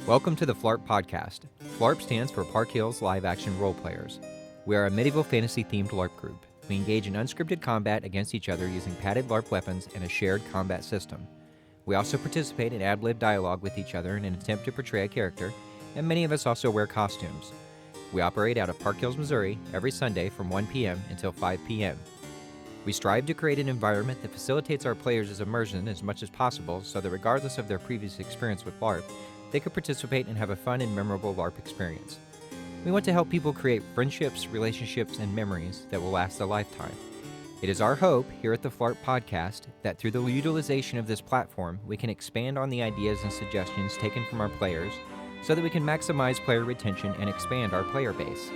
Welcome to the Phlarp Podcast. Phlarp stands for Park Hills Live Action Role Players. We are a medieval fantasy-themed LARP group. We engage in unscripted combat against each other using padded LARP weapons and a shared combat system. We also participate in ad-lib dialogue with each other in an attempt to portray a character, and many of us also wear costumes. We operate out of Park Hills, Missouri, every Sunday from 1 p.m. until 5 p.m. We strive to create an environment that facilitates our players' immersion as much as possible so that regardless of their previous experience with LARP, they could participate and have a fun and memorable LARP experience. We want to help people create friendships, relationships, and memories that will last a lifetime. It is our hope here at the Phlarp Podcast that through the utilization of this platform, we can expand on the ideas and suggestions taken from our players so that we can maximize player retention and expand our player base.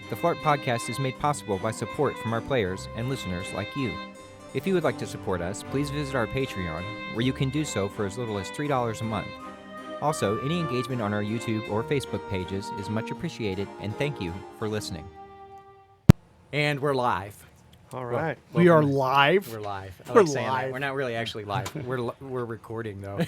The Phlarp Podcast is made possible by support from our players and listeners like you. If you would like to support us, please visit our Patreon, where you can do so for as little as $3 a month. Also, any engagement on our YouTube or Facebook pages is much appreciated, and thank you for listening. And we're live. All right. We are live. We're live. I We're like saying that. live. We're not really actually live. We're recording, though.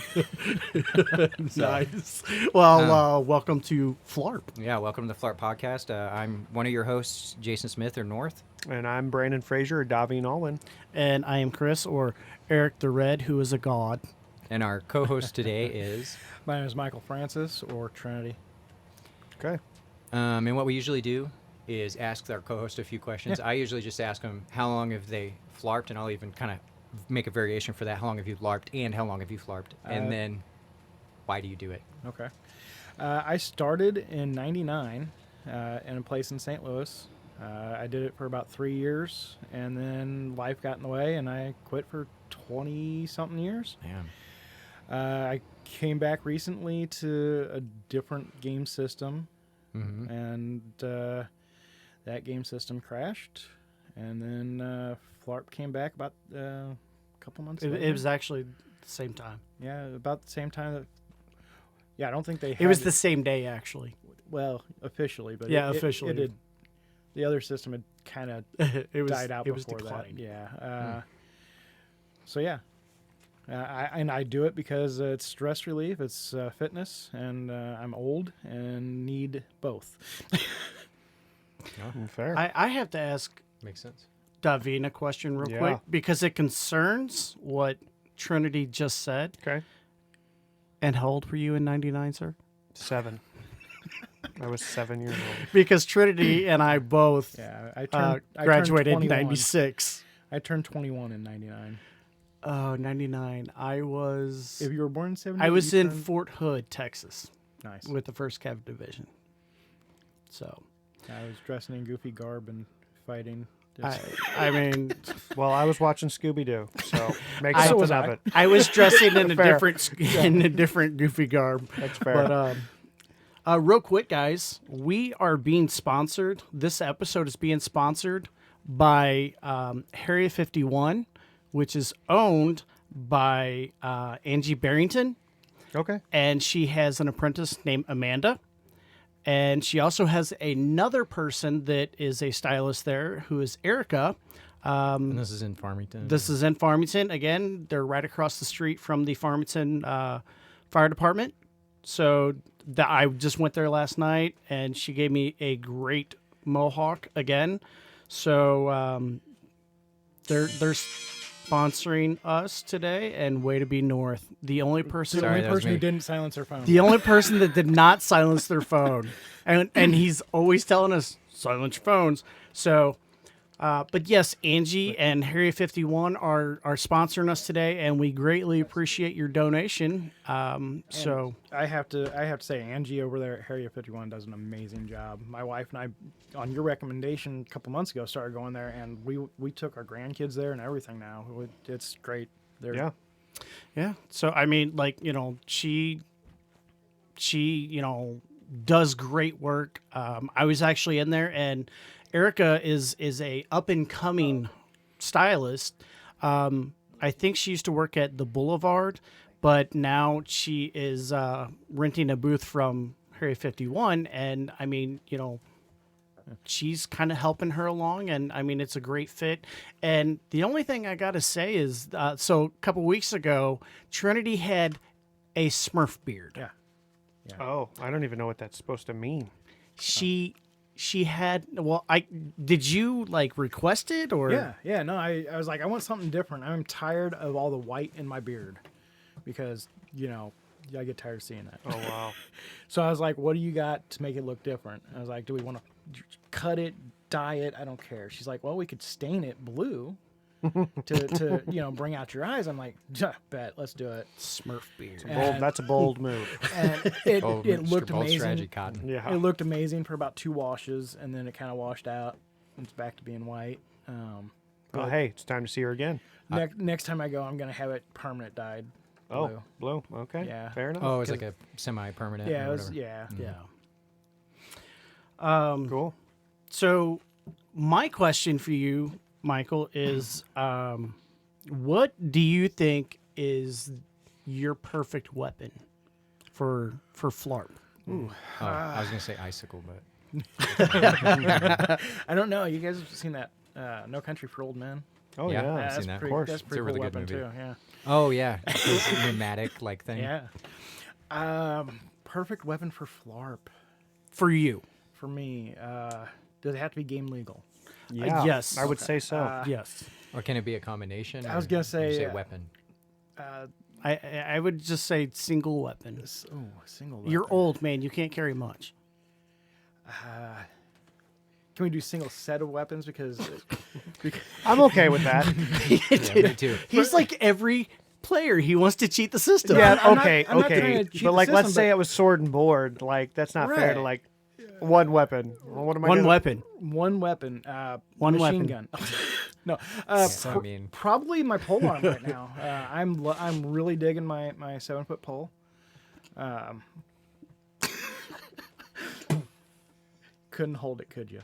Nice. Well, welcome to Phlarp. Yeah, welcome to the Phlarp Podcast. I'm one of your hosts, Jason Smith, or North. And I'm Brandon Frazier, or Davine Allwin. And I am Chris, or Eric the Red, who is a god. And our co-host today is... My name is Michael Francis, or Trinity. Okay. And what we usually do is ask our co-host a few questions. I usually just ask them, how long have they flarped? And I'll even kind of make a variation for that. How long have you larped? And how long have you flarped? And then, why do you do it? Okay. I started in '99 in a place in St. Louis. I did it for about 3 years, and then life got in the way, and I quit for 20-something years. Man. I came back recently to a different game system, and that game system crashed, and then Phlarp came back about a couple months later. It was actually the same time. Yeah, about the same time that... Yeah, I don't think they had It was the same day, actually. Well, officially, but Yeah, officially. it had, the other system had kind of It died out It was before declined. that. Yeah. So yeah, I do it because it's stress relief, it's fitness, and I'm old and need both. Fair. I have to ask Makes sense. Davine a question real quick, because it concerns what Trinity just said. Okay. And how old were you in '99, sir? 7. I was 7 years old. Because Trinity and I both Yeah, I turned graduated in 21. '96. I turned 21 in '99. Oh, 99. I was... If you were born in '70, I was in Fort Hood, Texas, Nice. with the 1st Cav Division. So, I was dressing in goofy garb and fighting. I mean, Well, I was watching Scooby-Doo, so make I- something So of was it. I was dressing in a Fair. different goofy garb. That's fair. But real quick, guys, we are being sponsored. This episode is being sponsored by Hairea 51, which is owned by Angie Barrington, Okay. and she has an apprentice named Amanda. And she also has another person that is a stylist there, who is Erica. And this is in Farmington. This is in Farmington. Again, they're right across the street from the Farmington Fire Department. So I just went there last night, and she gave me a great mohawk again. So they're sponsoring us today, and way to be North. The only person, the Sorry, only that was person who me. didn't silence her phone. the only person that did not silence their phone, and he's always telling us silence your phones. So. But yes, Angie and Hairea 51 are sponsoring us today, and we greatly appreciate your donation. So I have to say, Angie over there at Hairea 51 does an amazing job. My wife and I, on your recommendation a couple months ago, started going there, and we took our grandkids there and everything now. It's great. Yeah. yeah, so I mean, like, she does great work. I was actually in there, and Erica is a up and coming stylist. I think she used to work at the Boulevard, but now she is renting a booth from Hairea 51, and I mean, she's kind of helping her along, and I mean, it's a great fit. And the only thing I got to say is, so a couple weeks ago, Trinity had a Smurf beard. Yeah. Yeah. Oh, I don't even know what that's supposed to mean. She had. Well, did you like request it or? Yeah. No, I was like, I want something different. I'm tired of all the white in my beard because I get tired of seeing that. Oh wow. So I was like, what do you got to make it look different? I was like, do we want to cut it, dye it? I don't care. She's like, well, we could stain it blue to bring out your eyes. I'm like, bet, let's do it. Smurf beard. That's a bold move. And it looked amazing. Strategy cotton. Yeah. It looked amazing for about 2 washes, and then it kind of washed out. It's back to being white. Well, hey, it's time to see her again. Next time I go, I'm gonna have it permanent dyed. Oh, blue. Okay. Yeah. Fair enough. Oh, it was like a semi-permanent. Yeah, or it was. whatever. Yeah. Yeah. Cool. So, my question for you, Michael, is what do you think is your perfect weapon for Phlarp? Oh, I was gonna say icicle, but I don't know. You guys have seen that No Country for Old Men? Oh Yeah. yeah. I've that's seen that. pretty, Of course. That's a pretty really cool good weapon movie. too. Yeah. oh yeah, this pneumatic like thing. Yeah. Perfect weapon for Phlarp For you? for me. Does it have to be game legal? Yeah. yes. I would say so. Yes. Or can it be a combination? I was or gonna would you say, weapon. I would just say single weapon. Oh, single weapon. You're old, man. You can't carry much. Can we do single set of weapons? Because I'm okay with that. Yeah, me too. He's like every player. He wants to cheat the system. Yeah. I'm not- okay. I'm not trying okay. to cheat But the like, let's system, say but- it was sword and board. Like, that's not fair to Right. like one weapon. Well, what am I? One gonna... weapon. one weapon. One machine weapon. gun. No. I mean, Probably my pole arm right now. I'm really digging my 7-foot pole. Couldn't hold it, could you?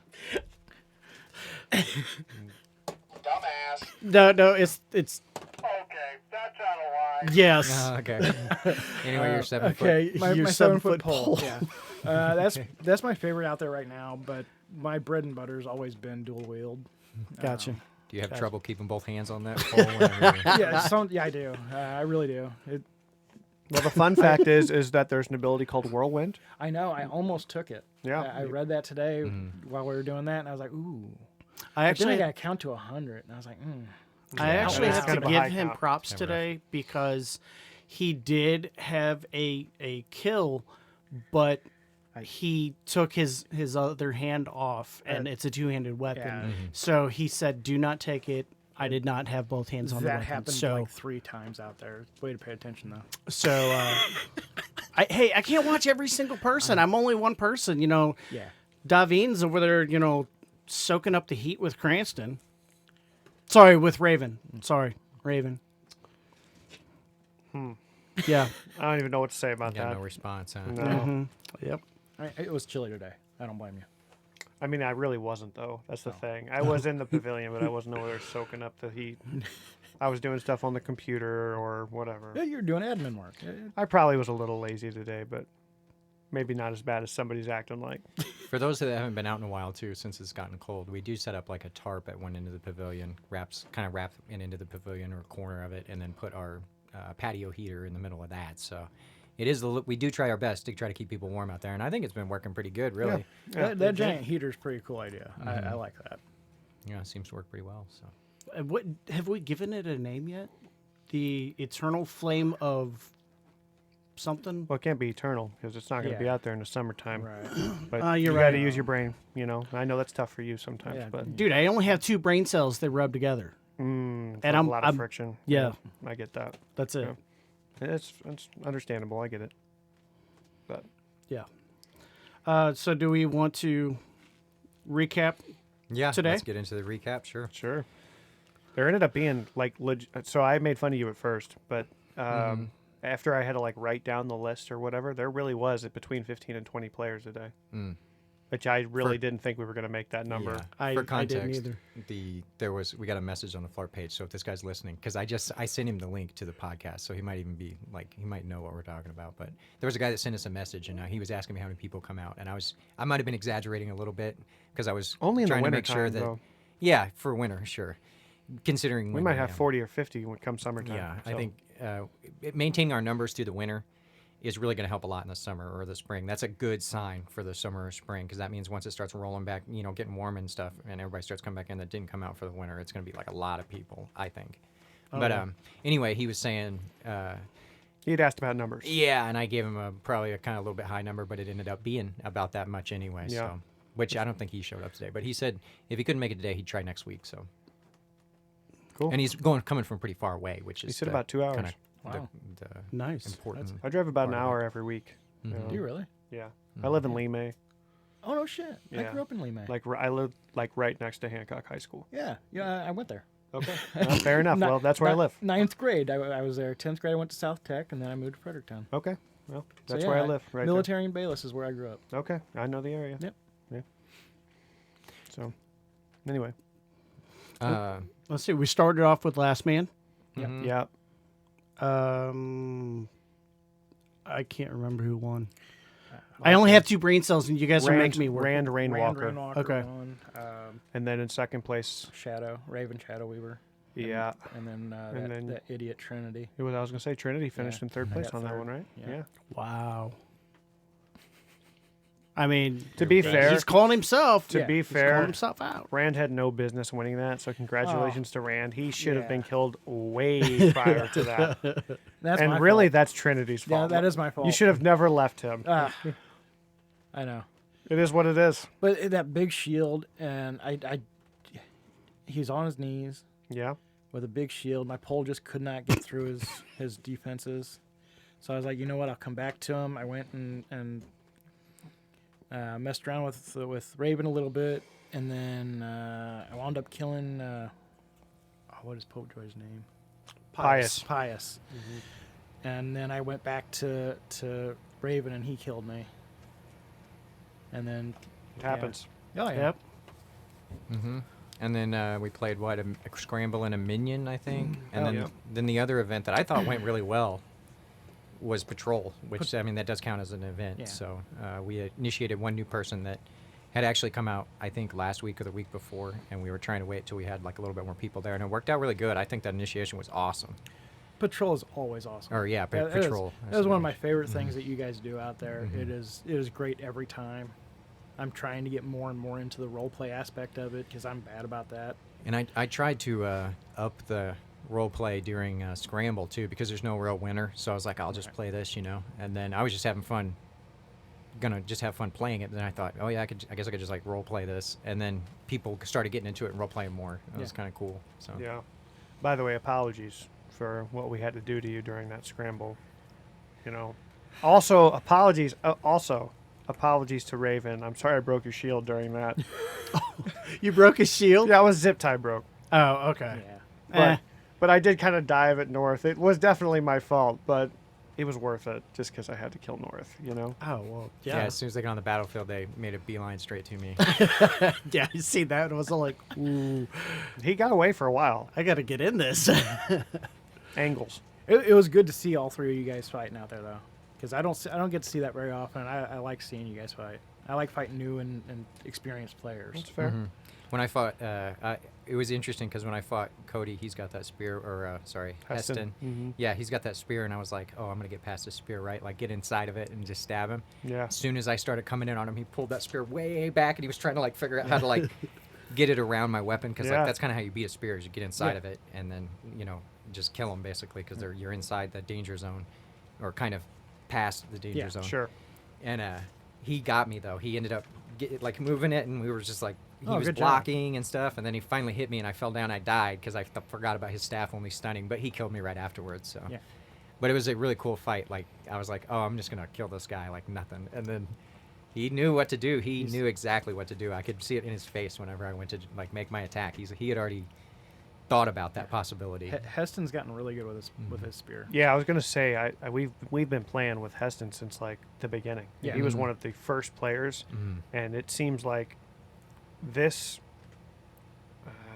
No, it's Okay, that's out of line. yes. okay. Anyway, you're 7 foot. Okay, My your 7-foot 7-foot pole. pole. Yeah. That's my favorite out there right now. But my bread and butter's always been dual wield. Gotcha. Do you have trouble keeping both hands on that pole? whenever you- Yeah, I do. I really do. Well, the fun fact is that there's an ability called whirlwind. I know. I almost took it. Yeah. I read that today while we were doing that, and I was like, ooh. I Actually, I actually, got to count to 100, and I was like, I actually That's have kind to of a high give him count. props Never today because he did have a kill, but he took his other hand off, and it's a 2-handed weapon. Yeah. So he said, "Do not take it." I did not have both hands on the that weapon. happened So, like 3 times out there. Way to pay attention, though. so I can't watch every single person. I'm only one person. Yeah. Davin's over there, soaking up the heat with Cranston. Sorry, with Raven. Sorry, Raven. Yeah. I don't even know what to say about Got that. no response, huh? No. Yep. It was chilly today. I don't blame you. I mean, I really wasn't though. That's the thing. I was in the pavilion, but I wasn't over there soaking up the heat. I was doing stuff on the computer or whatever. Yeah, you're doing admin work. I probably was a little lazy today, but maybe not as bad as somebody's acting like. For those that haven't been out in a while too, since it's gotten cold, we do set up like a tarp at one end of the pavilion, wrap it into the pavilion or corner of it, and then put our patio heater in the middle of that. So it is we do try our best to try to keep people warm out there, and I think it's been working pretty good, really. That giant heater's pretty cool idea. I like that. Yeah, it seems to work pretty well. So What have we given it a name yet? The Eternal Flame of something. Well, it can't be eternal because it's not going to be Yeah. out there in the summertime. Right. But You're you got to right. use your brain. I know that's tough for you sometimes, Yeah. but Dude, I only have 2 brain cells that rub together. it's And like I'm- a lot of I'm- friction. yeah. I get that. That's it. Yeah. It's understandable. I get it. But Yeah. So do we want to recap? yeah, Today? let's get into the recap. Sure. sure. There ended up being like so I made fun of you at first, but after I had to like write down the list or whatever, there really was between 15 and 20 players a day. Which I really didn't think we were going to make that number. Yeah. I For didn't context, either. we got a message on the Phlarp page. So if this guy's listening, because I sent him the link to the podcast, so he might even be like he might know what we're talking about. But there was a guy that sent us a message, and he was asking me how many people come out, and I might have been exaggerating a little bit because I was Only in the trying to winter make sure time, that though. yeah, for winter, sure. Considering We when might I have am. 40 or 50 when it comes summertime. Yeah, I so. think maintaining our numbers through the winter is really going to help a lot in the summer or the spring. That's a good sign for the summer or spring because that means once it starts rolling back, getting warm and stuff, and everybody starts coming back in that didn't come out for the winter, it's going to be like a lot of people, I think. But anyway, he was saying, He'd asked about numbers. yeah, and I gave him probably a kind of a little bit high number, but it ended up being about that much anyway. Yeah. So, which I don't think he showed up today, but he said if he couldn't make it today, he'd try next week. So Cool. And he's coming from pretty far away, which is He said about 2 hours. kinda Wow. the Nice. important. I drive about an part of hour every week. Mhm. Do you really? Yeah. I live in Lemay. Oh no shit! I Yeah. grew up in Lemay. Like I live like right next to Hancock High School. yeah, I went there. Okay. Fair enough. Well, that's where I live. Ninth grade, I was there. 10th grade, I went to South Tech, and then I moved to Fredericktown. Okay. Well, So, that's yeah, where I live. Right Military and Bayless is where I grew up. there. Okay. I know the area. Yep. Yeah. So, anyway. Let's see. We started off with Last Man. Mhm. Yeah. I can't remember who won. I only have 2 brain cells, and you guys are making me work. Rand Rainwalker. Rainwalker Okay. won, And then in second place, Raven Shadow Weaver. yeah. And then, And then- that idiot Trinity. It was, I was going to say Trinity finished Yeah. in third I place got on that third. one, right? Yeah. Wow. I mean, To be fair, he's calling himself. to Yeah, be He's fair, calling himself out. Rand had no business winning that, so congratulations to Rand. He should have been Yeah. killed way prior to that. That's And my really, fault. that's Trinity's Yeah, fault. that is my fault. You should have never left him. I know. It is what it is. But that big shield, and he's on his knees Yeah. with a big shield. My pole just could not get through his defenses. So I was like, you know what? I'll come back to him. I went and messed around with Raven a little bit, and then I wound up killing. What is Pope Joy's name? Pious. Pious. And then I went back to Raven, and he killed me. And then It happens. Oh yeah. Yep. Mm-hmm. And then we played a Scramble and a Minion, I think. And Oh, then yeah. then the other event that I thought went really well was Patrol, which I mean that does count as an event. Yeah. So we initiated one new person that had actually come out, I think, last week or the week before, and we were trying to wait till we had like a little bit more people there, and it worked out really good. I think that initiation was awesome. Patrol is always awesome. Or yeah, That is- Patrol. That was one of my favorite things that you guys do out there. It is great every time. I'm trying to get more and more into the role play aspect of it because I'm bad about that. And I tried to up the role play during Scramble too because there's no real winner. So I was like, I'll just play this, And then I was just having fun, gonna just have fun playing it. Then I thought, oh yeah, I guess I could just like role play this. And then people started getting into it and role playing more. It was kind of cool. So Yeah. By the way, apologies for what we had to do to you during that scramble. Also, apologies. Apologies to Raven. I'm sorry I broke your shield during that. You broke his shield? Yeah, I was zip tie broke. Oh, okay. Yeah. But I did kind of dive at North. It was definitely my fault, but it was worth it just because I had to kill North, Oh, well, yeah, yeah. as soon as they got on the battlefield, they made a beeline straight to me. Yeah, you see that? It was all like, ooh, He got away for a while. I got to get in this. Angles. It was good to see all three of you guys fighting out there though, because I don't get to see that very often. I like seeing you guys fight. I like fighting new and experienced players. That's fair. Mhm. When I fought, it was interesting because when I fought Cody, he's got that spear, or Heston. Mhm. Yeah, he's got that spear, and I was like, oh, I'm gonna get past the spear, right? Like get inside of it and just stab him. Yeah. As soon as I started coming in on him, he pulled that spear way back, and he was trying to like figure out how to like get it around my weapon because Yeah. like that's kind of how you beat a spear is you get inside of it and then just kill him basically because you're inside the danger zone, or kind of past the danger zone. Sure. And he got me though. He ended up moving it, and we were just like he was good job. blocking and stuff. And then he finally hit me, and I fell down. I died because I forgot about his staff only stunning. But he killed me right afterwards. So, Yeah. But it was a really cool fight. Like I was like, oh, I'm just gonna kill this guy like nothing. And then he knew what to do. He knew exactly what to do. I could see it in his face whenever I went to like make my attack. He had already thought about that possibility. Heston's gotten really good with his spear. Yeah, I was gonna say we've been playing with Heston since like the beginning. Yeah. He was Mhm. one of the first players, Mhm. and it seems like this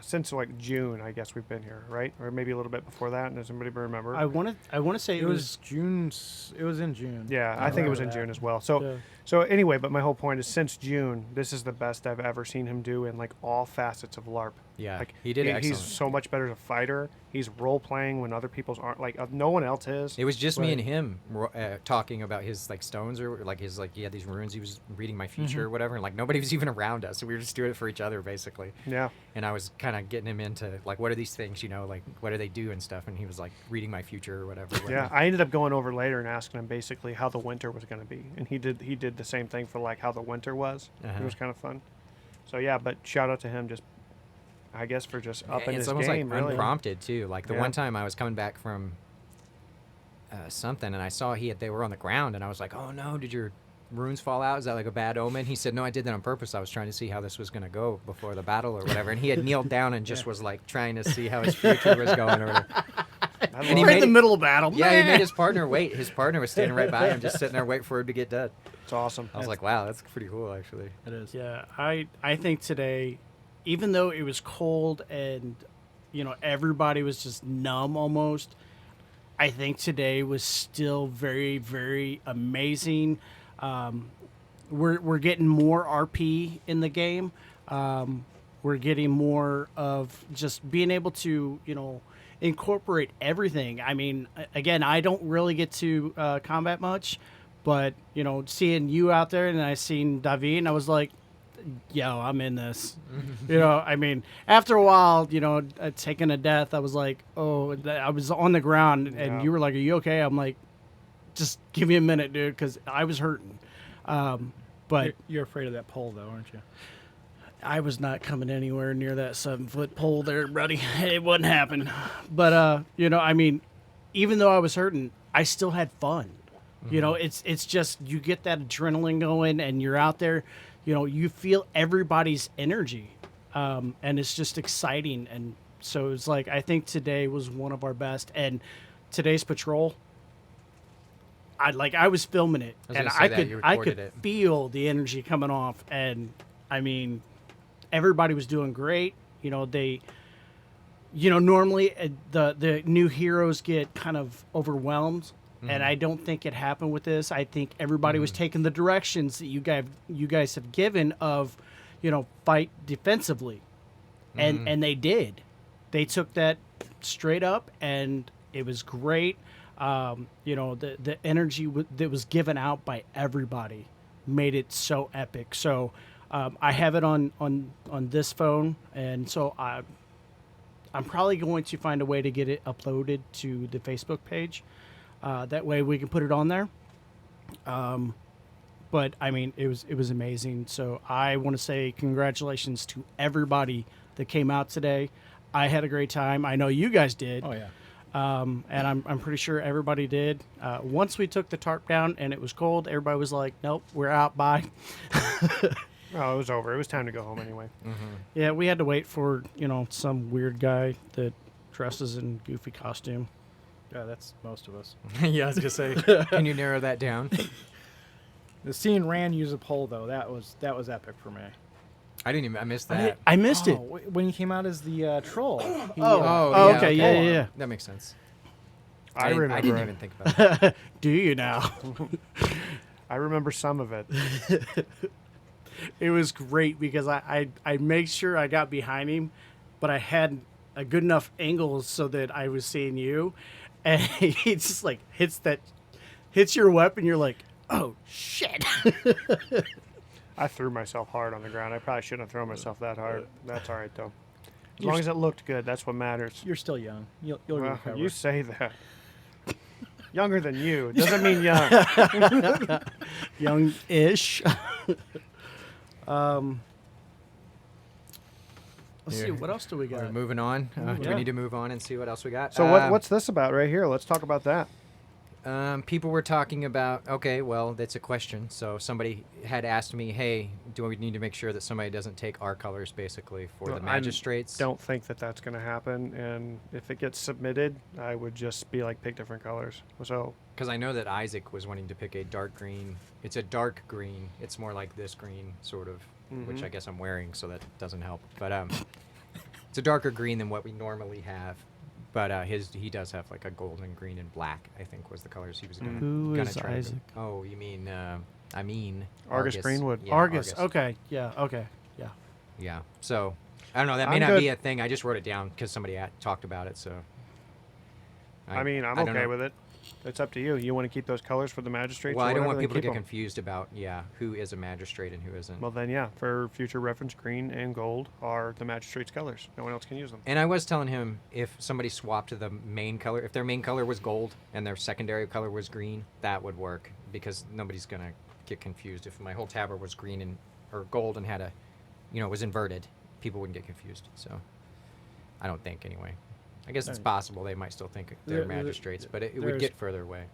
since like June, I guess we've been here, right? Or maybe a little bit before that. Does anybody remember? I want to say It was June. It was in June. Yeah, I think it was in June as well. So anyway, but my whole point is since June, this is the best I've ever seen him do in like all facets of LARP. Yeah, like he did excellent. He's so much better as a fighter. He's role playing when other people's aren't. Like no one else is. It was just me and him talking about his like stones or like his like he had these runes. He was reading my future or whatever, and like nobody was even around us. So we were just doing it for each other basically. Yeah. And I was kind of getting him into like what are these things, you know, like what do they do and stuff. And he was like reading my future or whatever. Yeah, I ended up going over later and asking him basically how the winter was going to be, and he did the same thing for like how the winter was. It was kind of fun. So yeah, but shout out to him just. I guess for just upping his game, almost like really. unprompted too. Like the one time I was coming back from something, and I saw they were on the ground, and I was like, "Oh no, did your runes fall out? Is that like a bad omen?" He said, "No, I did that on purpose. I was trying to see how this was going to go before the battle or whatever." And he had kneeled down and just was like trying to see how his future was going or whatever. And he right in the middle of battle. Yeah, he made his partner wait. His partner was standing right by him, just sitting there waiting for him to get dead. It's awesome. I was like, "Wow, that's pretty cool, actually." It is. Yeah, I think today, even though it was cold and, you know, everybody was just numb almost, I think today was still very, very amazing. We're getting more RP in the game. We're getting more of just being able to, you know, incorporate everything. I mean, again, I don't really get to combat much, but, you know, seeing you out there and I seen David and I was like, yo, I'm in this. You know, I mean, after a while, you know, taking a death, I was like, oh, I was on the ground, and you were like, are you okay? I'm like, just give me a minute, dude, because I was hurting. But you're afraid of that pole, though, aren't you? I was not coming anywhere near that 7-foot pole there, buddy. It wouldn't happen. But, you know, I mean, even though I was hurting, I still had fun. You know, it's just you get that adrenaline going, and you're out there. You know, you feel everybody's energy, and it's just exciting. And so it's like, I think today was one of our best. And today's patrol, I was filming it, and I could feel the energy coming off. And I mean, everybody was doing great. You know, normally the new heroes get kind of overwhelmed. And I don't think it happened with this. I think everybody was taking the directions that you guys have given of, you know, fight defensively, and they did. They took that straight up, and it was great. You know, the energy that was given out by everybody made it so epic. So I have it on this phone, and so I'm probably going to find a way to get it uploaded to the Facebook page. That way we can put it on there. But I mean, it was amazing. So I want to say congratulations to everybody that came out today. I had a great time. I know you guys did. Oh yeah. And I'm pretty sure everybody did. Once we took the tarp down and it was cold, everybody was like, "Nope, we're out. Bye." Oh, it was over. It was time to go home anyway. Yeah, we had to wait for, you know, some weird guy that dresses in goofy costume. Yeah, that's most of us. Yeah, I was gonna say, can you narrow that down? The seeing Rand use a pole, though, that was epic for me. I missed that. I missed it. When he came out as the troll. Okay, yeah. That makes sense. I remember. I didn't even think about that. Do you now? I remember some of it. It was great because I made sure I got behind him, but I had a good enough angle so that I was seeing you, and he just like hits your weapon. You're like, oh shit. I threw myself hard on the ground. I probably shouldn't have thrown myself that hard. That's all right though. As long as it looked good, that's what matters. You're still young. You'll Well, recover. you say that. Younger than you doesn't mean young. Young-ish. Let's see, what else do we We're got? moving on. Do we Yeah. need to move on and see what else we got? So what's this about right here? Let's talk about that. People were talking about, okay, well, that's a question. So somebody had asked me, hey, do we need to make sure that somebody doesn't take our colors, basically, for the magistrates? Don't think that that's going to happen. And if it gets submitted, I would just be like, pick different colors. So Because I know that Isaac was wanting to pick a dark green. It's a dark green. It's more like this green, sort of, which I guess I'm wearing, so that doesn't help. But It's a darker green than what we normally have. But he does have like a golden, green, and black, I think was the colors he was going to Who is try Isaac? Oh, you mean, Argus Greenwood. Yeah, Argus. Okay. Yeah. Okay. Yeah. Yeah. So, I don't know. That may I'm not good. be a thing. I just wrote it down because somebody talked about it. So, I mean, I'm don't okay know. with it. It's up to you. You want to keep those colors for the magistrates? Well, or I don't whatever, want then people to keep get 'em. confused about, who is a magistrate and who isn't. Well, then, yeah, for future reference, green and gold are the magistrate's colors. No one else can use them. And I was telling him if somebody swapped the main color, if their main color was gold and their secondary color was green, that would work because nobody's going to get confused. If my whole tabard was green or gold and had was inverted, people wouldn't get confused. So I don't think anyway. I guess it's possible they might still think they're magistrates, but it would get further away.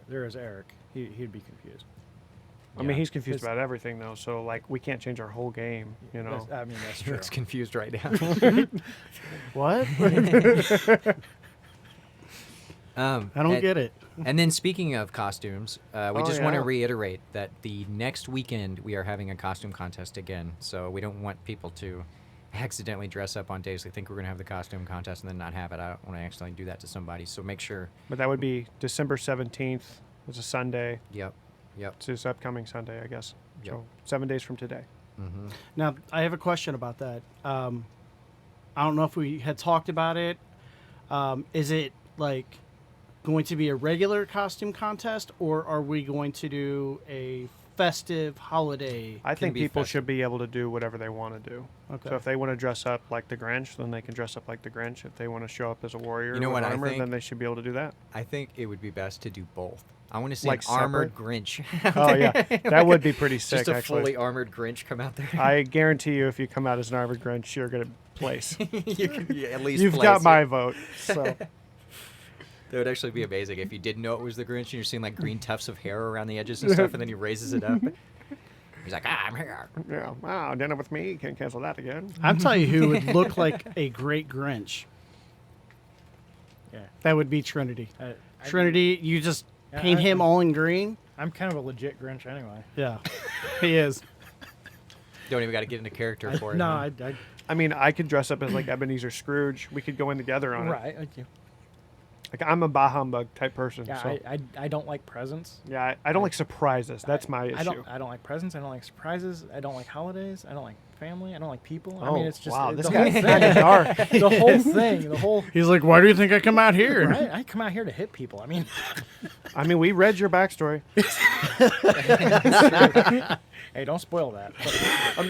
There is Eric. He'd be confused. I mean, he's confused about everything, though. So, like, we can't change our whole game, you know. That's He true. looks confused right now. What? I don't get it. And then speaking of costumes, we just want to yeah. reiterate that the next weekend we are having a costume contest again. So we don't want people to accidentally dress up on days they think we're going to have the costume contest and then not have it. I don't want to accidentally do that to somebody. So make sure. But that would be December 17th. It's a Sunday. Yep. It's this upcoming Sunday, I guess. Yep. So 7 days from today. Mm-hmm. Now, I have a question about that. I don't know if we had talked about it. Is it like going to be a regular costume contest, or are we going to do a festive holiday? I think be people festive. should be able to do whatever they want to do. Okay. So if they want to dress up like the Grinch, then they can dress up like the Grinch. If they want to show up as a warrior You know with what I armor, think? then they should be able to do that. I think it would be best to do both. I want to see Like an armored separate? Grinch. Oh, yeah. That would be pretty sick, Just a actually. fully armored Grinch come out there. I guarantee you, if you come out as an armored Grinch, you're going to place. You could at least You've place got it. my vote. So That would actually be amazing if you didn't know it was the Grinch and you're seeing like green tufts of hair around the edges and stuff, and then he raises it up. He's like, I'm here. yeah, wow, dinner with me. Can't cancel that again. I'm telling you who would look like a great Grinch. Yeah. That would be Trinity. I- Trinity, you just Yeah, paint I- him all in green. I'm kind of a legit Grinch anyway. Yeah, he is. Don't even got to get into character for it. No, huh? I mean, I could dress up as like Ebenezer Scrooge. We could go in together on it. right. Like I'm a bah humbug type person. Yeah, so I don't like presents. yeah, I don't like surprises. That's my issue. I don't like presents. I don't like surprises. I don't like holidays. I don't like family. I don't like people. I Oh, mean, it's just wow, the this whole guy's thing. kinda dark. The whole thing. The whole. He's like, why do you think I come out here? Right? I come out here to hit people. I mean, I mean, we read your backstory. hey, don't spoil that. But, I'm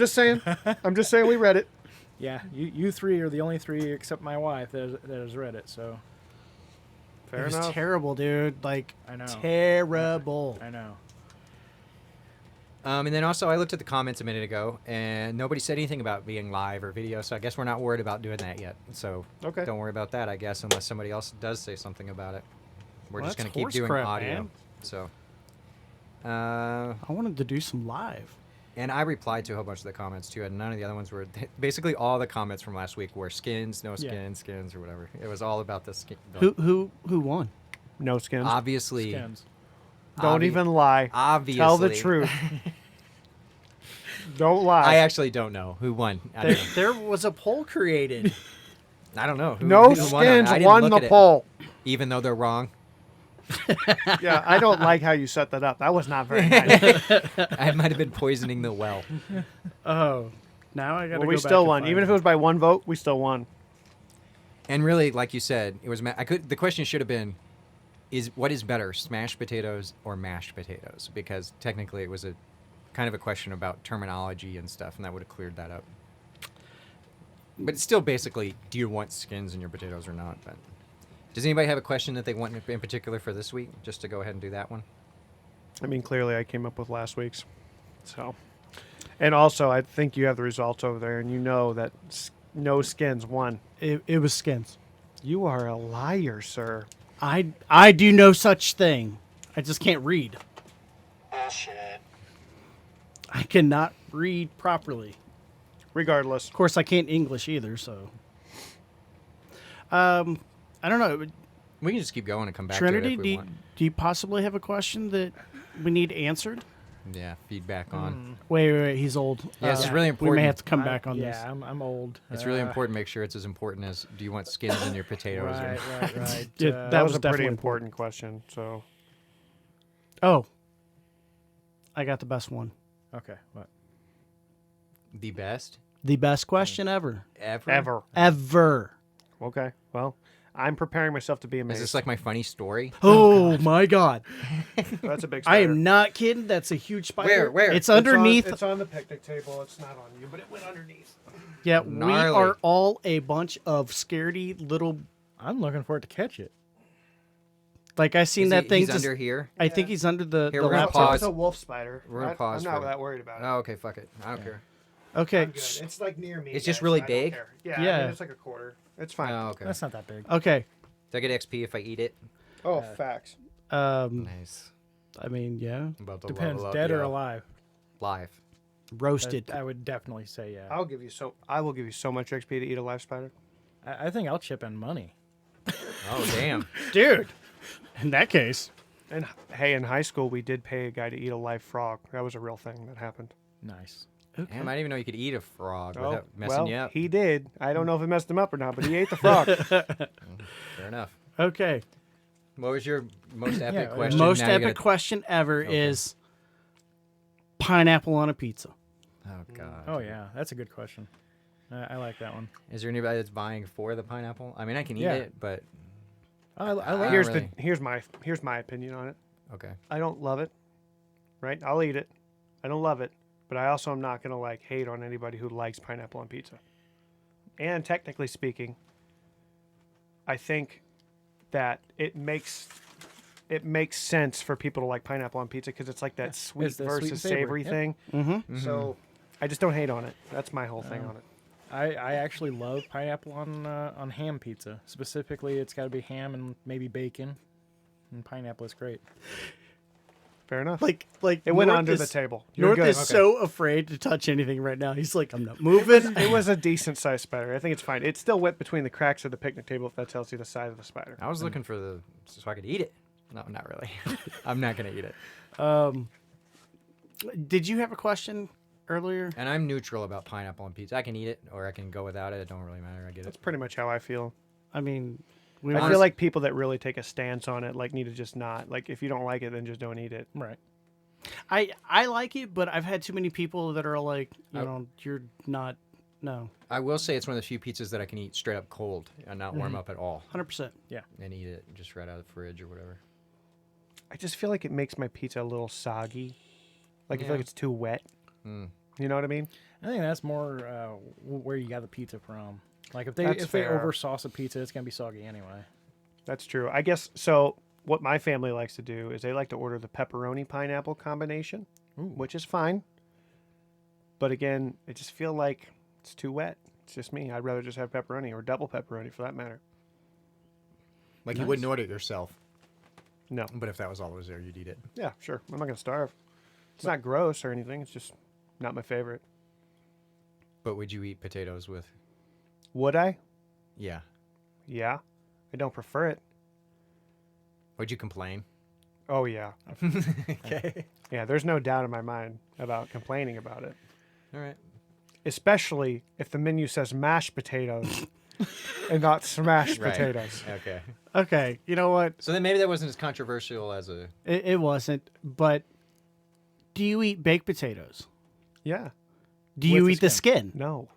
just saying. We read it. yeah, you three are the only three except my wife that has read it. So Fair It was enough. terrible, dude. Like, I know. terrible. I know. And then also, I looked at the comments a minute ago, and nobody said anything about being live or video, so I guess we're not worried about doing that yet. So Okay. don't worry about that, I guess, unless somebody else does say something about it. We're Well, just that's going to keep horse doing crap, audio. man. So, I wanted to do some live. and I replied to a whole bunch of the comments too, and none of the other ones were. Basically, all the comments from last week were skins, no Yeah. skins, or whatever. It was all about the skin. Who won? No skins. Obviously, Skins. Don't even lie. obviously, Tell the truth. Don't lie. I actually don't know who won. I There, don't know. there was a poll created. I don't know. Who, no who won on it. skins I didn't won look the at it, poll. even though they're wrong. Yeah, I don't like how you set that up. That was not very nice. I might have been poisoning the well. Oh, now I got to Well, go we back still and won. find Even if out. it was by one vote, we still won. And really, like you said, it was. The question should have been, what is better, smashed potatoes or mashed potatoes? Because technically, it was a kind of a question about terminology and stuff, and that would have cleared that up. But it's still basically, do you want skins in your potatoes or not? But does anybody have a question that they want in particular for this week? Just to go ahead and do that one. I mean, clearly I came up with last week's. So, and also, I think you have the results over there, and you know that no skins won. It was skins. You are a liar, sir. I do no such thing. I just can't read. Bullshit. I cannot read properly. Regardless. Of course, I can't English either. So, I don't know. We can just keep going and come back Trinity, to it if we want. do you possibly have a question that we need answered? Yeah, feedback on. Wait. He's old. Yeah, this is really We important. may have to come back on this. Yeah, I'm old. It's really important to make sure it's as important as do you want skins in your potatoes? Right. Yeah, That was was a pretty definitely important question. So Oh, I got the best one. Okay. What? The best The best question ever. ever? ever. Okay. Well, I'm preparing myself to be Is amazed. this like my funny story? Oh my God! That's a big I spider. am not kidding. That's a huge spider. Where? It's underneath. It's on the picnic table. It's not on you, but it went underneath. Yeah, Gnarly. we are all a bunch of scaredy little. I'm looking for it to catch it. Like I seen Is that he- thing. he's just, under here. I think he's under the Here, we're gonna laptop. pause. It's a wolf spider. We're gonna pause I'm not for- that worried about it. Oh, okay, fuck it. I don't care. Okay. I'm good. It's like near me. It's just guys, really so I don't big? care. Yeah. Yeah. I mean, it's like a quarter. It's fine. Oh, okay. That's not that big. Okay. Do I get XP if I eat it? Oh, facts. Nice. I mean, yeah, I'm about to Depends, level up, dead or yo. alive. Live. roasted. I would definitely say yeah. I will give you so much XP to eat a live spider. I think I'll chip in money. Oh, damn. Dude. In that case, And hey, in high school, we did pay a guy to eat a live frog. That was a real thing that happened. Nice. Damn, I didn't even know you could eat a frog Oh, without messing well, you up. he did. I don't know if it messed him up or not, but he ate the frog. Fair enough. okay. What was your most epic Yeah, question? Most Now you epic gotta- question ever is pineapple on a pizza. Oh, God. Oh yeah, that's a good question. I like that one. Is there anybody that's buying for the pineapple? I mean, I can eat Yeah. it, but I like. here's really. here's my opinion on it. okay. I don't love it. Right? I'll eat it. I don't love it, but I also am not going to like hate on anybody who likes pineapple on pizza. And technically speaking, I think that it makes sense for people to like pineapple on pizza because it's like that sweet It's the sweet versus and savory, savory yep. thing. Mm-hmm. So I just don't hate on it. That's my whole thing on it. I actually love pineapple on ham pizza. Specifically, it's got to be ham and maybe bacon. And pineapple is great. Fair enough. Like it went North under is- the table. You're North good. is so afraid to touch anything right now. He's like, I'm not moving. It was a decent sized spider. I think it's fine. It still went between the cracks of the picnic table if that tells you the size of the spider. I was looking for so I could eat it. No, not really. I'm not going to eat it. Did you have a question earlier? And I'm neutral about pineapple on pizza. I can eat it or I can go without it. It don't really matter. I get That's it. pretty much how I feel. I mean, I feel like people that really take a stance on it like need to just not. Like if you don't like it, then just don't eat it. Right. I like it, but I've had too many people that are like, you're not. No, I will say it's one of the few pizzas that I can eat straight up cold and not warm up at all 100%. and eat it just right out of the fridge or whatever. I just feel like it makes my pizza a little soggy. Like I Yeah. feel like it's too wet. Mm. You know what I mean? I think that's more where you got the pizza from. Like if they That's fair. over sauce a pizza, it's gonna be soggy anyway. That's true. I guess so. What my family likes to do is they like to order the pepperoni pineapple combination, which is fine. But again, I just feel like it's too wet. It's just me. I'd rather just have pepperoni or double pepperoni for that matter. Like you wouldn't order it yourself, No. but if that was all that was there, you'd eat it. Yeah, sure. I'm not gonna starve. It's not gross or anything. It's just not my favorite. But would you eat potatoes with? Would I? Yeah. Yeah. I don't prefer it. Would you complain? Oh yeah. Okay. Yeah, there's no doubt in my mind about complaining about it. All right. Especially if the menu says mashed potatoes and not smashed Right. potatoes. Okay. Okay, you know what? So then maybe that wasn't as controversial as a. It wasn't. But do you eat baked potatoes? Yeah. Do you With the eat the skin? No.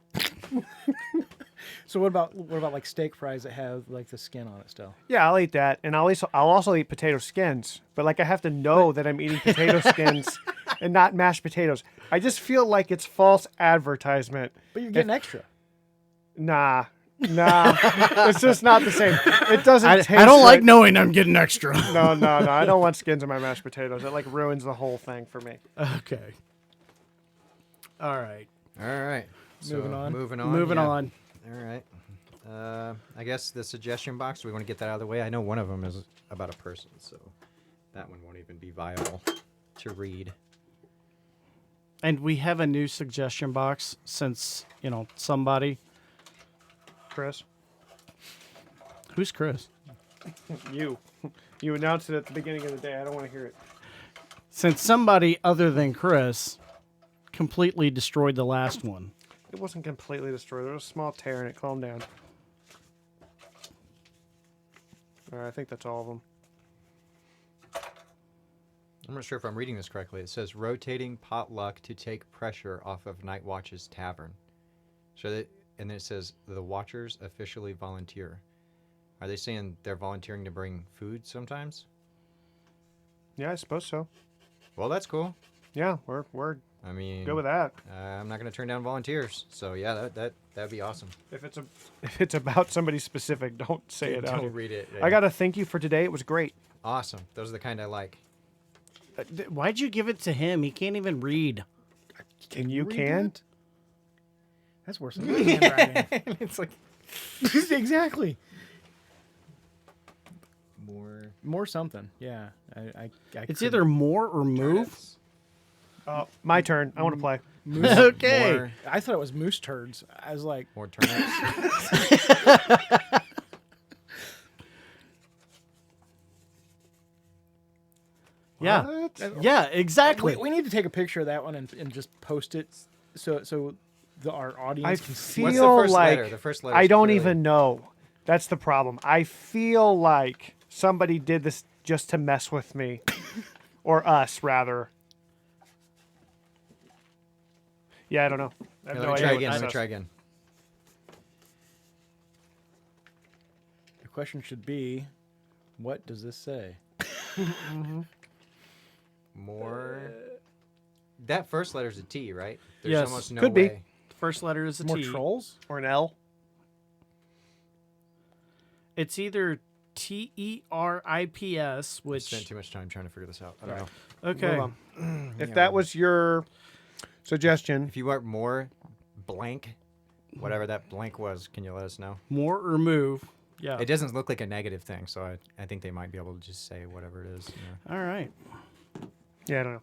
So what about like steak fries that have like the skin on it still? Yeah, I'll eat that, and I'll also eat potato skins. But like, I have to know that I'm eating potato skins and not mashed potatoes. I just feel like it's false advertisement. But you're getting extra. Nah, it's just not the same. It doesn't. I taste don't like right. knowing I'm getting extra. No. I don't want skins in my mashed potatoes. It like ruins the whole thing for me. Okay. All right. All right. So, Moving on. Moving yeah. on. All right. I guess the suggestion box, we want to get that out of the way. I know one of them is about a person, so that one won't even be viable to read. And we have a new suggestion box since, somebody. Chris, Who's Chris? you announced it at the beginning of the day. I don't want to hear it. Since somebody other than Chris completely destroyed the last one. It wasn't completely destroyed. There was a small tear in it. Calm down. All right, I think that's all of them. I'm not sure if I'm reading this correctly. It says rotating potluck to take pressure off of Night Watch's tavern. So that, and then it says the Watchers officially volunteer. Are they saying they're volunteering to bring food sometimes? Yeah, I suppose so. Well, that's cool. Yeah, we're I mean, good with that. I'm not going to turn down volunteers. So yeah, that'd be awesome. If it's about somebody specific, don't say it out. Don't here. read it. I got to thank you for today. It was great. Awesome. Those are the kind I like. Why'd you give it to him? He can't even read. And you read can? that? That's worse than my handwriting. It's like Exactly. more something. Yeah. I It's couldn't- either more or move. My turn. I want to play. Okay. More, I thought it was moose turds. I was like, more turnips. Yeah. What? Yeah, exactly. we need to take a picture of that one and just post it so our audience I can see. What's the feel first like letter? The first letter I is don't clearly- even know. That's the problem. I feel like somebody did this just to mess with me, or us rather. Yeah, I don't know. I have Here, no let me idea try what again. this Let me says. try again. The question should be, what does this say? More. That first letter's a T, right? There's Yes. almost no Could be. way. First letter is a More T. trolls? Or an L. It's either TERIPS, I which spent too much time trying to figure this out. I don't know. okay. Hold on. If that was your suggestion, If you want more blank, whatever that blank was, can you let us know? More or move. Yeah. It doesn't look like a negative thing, so I think they might be able to just say whatever it is. You know. All right. yeah, I don't know.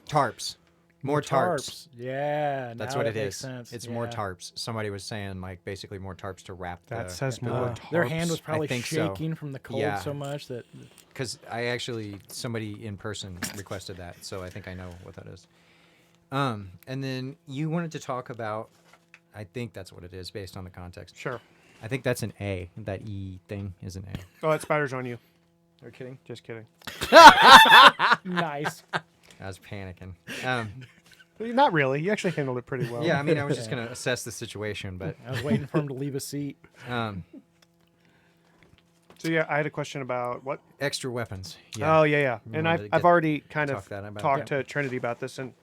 Tarps. More tarps. Yeah. That's now what that it makes is. Sense. It's more yeah. tarps. Somebody was saying, like, basically more tarps to wrap That the... says more. Their tarps. hand was probably think so. shaking from the cold Yeah. so much that Because somebody in person requested that, so I think I know what that is. And then you wanted to talk about, I think that's what it is based on the context. Sure. I think that's an A. That E thing is an A. Oh, that spider's on you. Are you kidding? Just kidding. nice. I was panicking. Not really. You actually handled it pretty well. Yeah, I mean, I was just going to assess the situation, but... I was waiting for him to leave a seat. So yeah, I had a question about what? Extra weapons. Oh yeah. You And wanted to I've get- already kind of talk that about talked to Trinity about this, and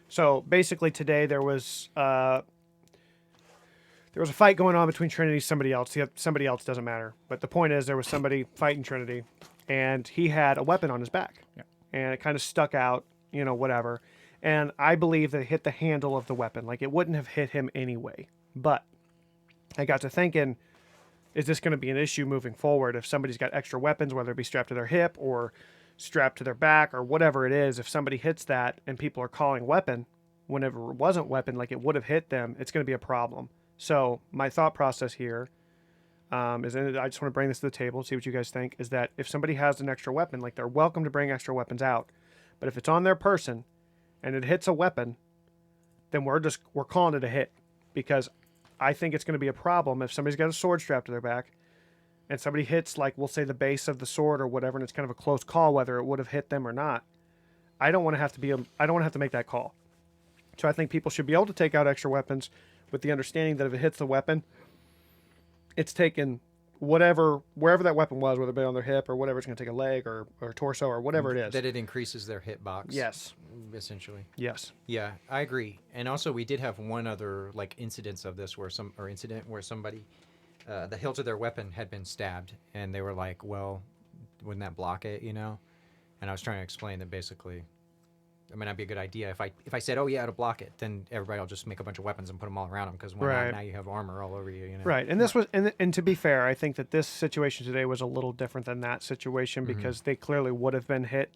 so basically today there was a fight going on between Trinity and somebody else. Somebody else doesn't matter, but the point is there was somebody fighting Trinity, and he had a weapon on his back, and it kind of stuck out, whatever. And I believe that it hit the handle of the weapon, like it wouldn't have hit him anyway. But I got to thinking, is this going to be an issue moving forward if somebody's got extra weapons, whether it be strapped to their hip or strapped to their back or whatever it is? If somebody hits that and people are calling weapon whenever it wasn't weapon, like it would have hit them, it's going to be a problem. So my thought process here is, and I just want to bring this to the table, see what you guys think, is that if somebody has an extra weapon, like they're welcome to bring extra weapons out, but if it's on their person and it hits a weapon, then we're calling it a hit, because I think it's going to be a problem if somebody's got a sword strapped to their back and somebody hits, like, we'll say the base of the sword or whatever, and it's kind of a close call whether it would have hit them or not. I don't want to have to make that call. So I think people should be able to take out extra weapons with the understanding that if it hits the weapon, it's taken wherever that weapon was, whether it be on their hip or whatever, it's going to take a leg or torso or whatever it is. That it increases their hit box. Yes. Essentially. Yes. Yeah, I agree. And also, we did have one other incidence of this where somebody, the hilt of their weapon had been stabbed, and they were like, "Well, wouldn't that block it?" And I was trying to explain that basically, it might not be a good idea if I said, "Oh yeah, it'll block it," then everybody will just make a bunch of weapons and put them all around them, because Right. now you have armor all over you. Right. And this was, and to be fair, I think that this situation today was a little different than that situation, because they clearly would have been hit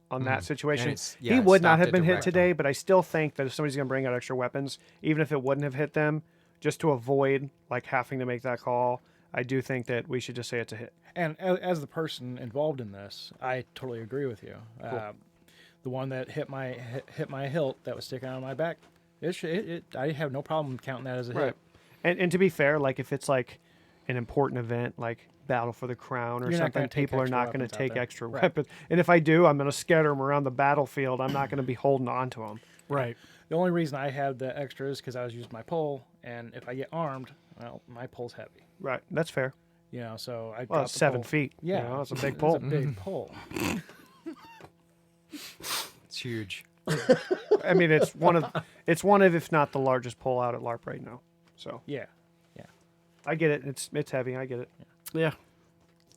on that situation. He it would not stopped have it been hit directly. today, but I still think that if somebody's going to bring out extra weapons, even if it wouldn't have hit them, just to avoid having to make that call, I do think that we should just say it's a hit. And as the person involved in this, I totally agree with you. the one that hit my hilt that was sticking out of my back, I have no problem counting that as a hit. And to be fair, like if it's like an important event, like Battle for the Crown or You're not something, gonna take people are extra not going to weapons out take there. extra Right. weapons. And if I do, I'm going to scatter them around the battlefield. I'm not going to be holding on to them. Right. The only reason I had the extra is because I was using my pole, and if I get armed, well, my pole's heavy. Right. That's fair. You know, so I Well, dropped it's the 7 pole. feet. Yeah, You know, it's a big It's pole. a big pole. It's huge. I mean, it's one of, if not the largest pole out at LARP right now. So Yeah. I get it. It's heavy. I get it. Yeah.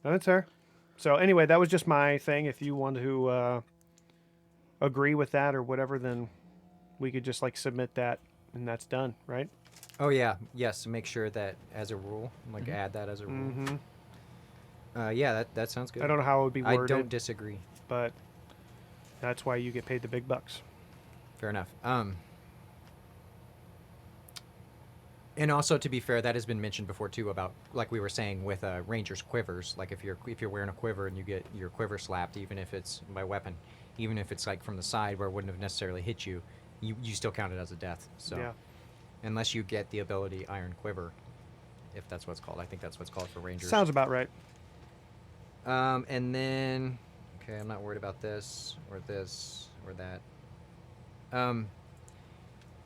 No, that's fair. So anyway, that was just my thing. If you want to agree with that or whatever, then we could just like submit that and that's done, right? Oh yeah, yes. Make sure that as a rule, like add that as a rule. Mm-hmm. Yeah, that sounds good. I don't know how it would be I worded, don't disagree. but that's why you get paid the big bucks. Fair enough. And also, to be fair, that has been mentioned before too about, like we were saying with Rangers quivers. Like if you're wearing a quiver and you get your quiver slapped, even if it's by weapon, even if it's like from the side where it wouldn't have necessarily hit you, you still count it as a death. So Yeah. unless you get the ability Iron Quiver, if that's what it's called, I think that's what it's called for Rangers. Sounds about right. And then, okay, I'm not worried about this or that.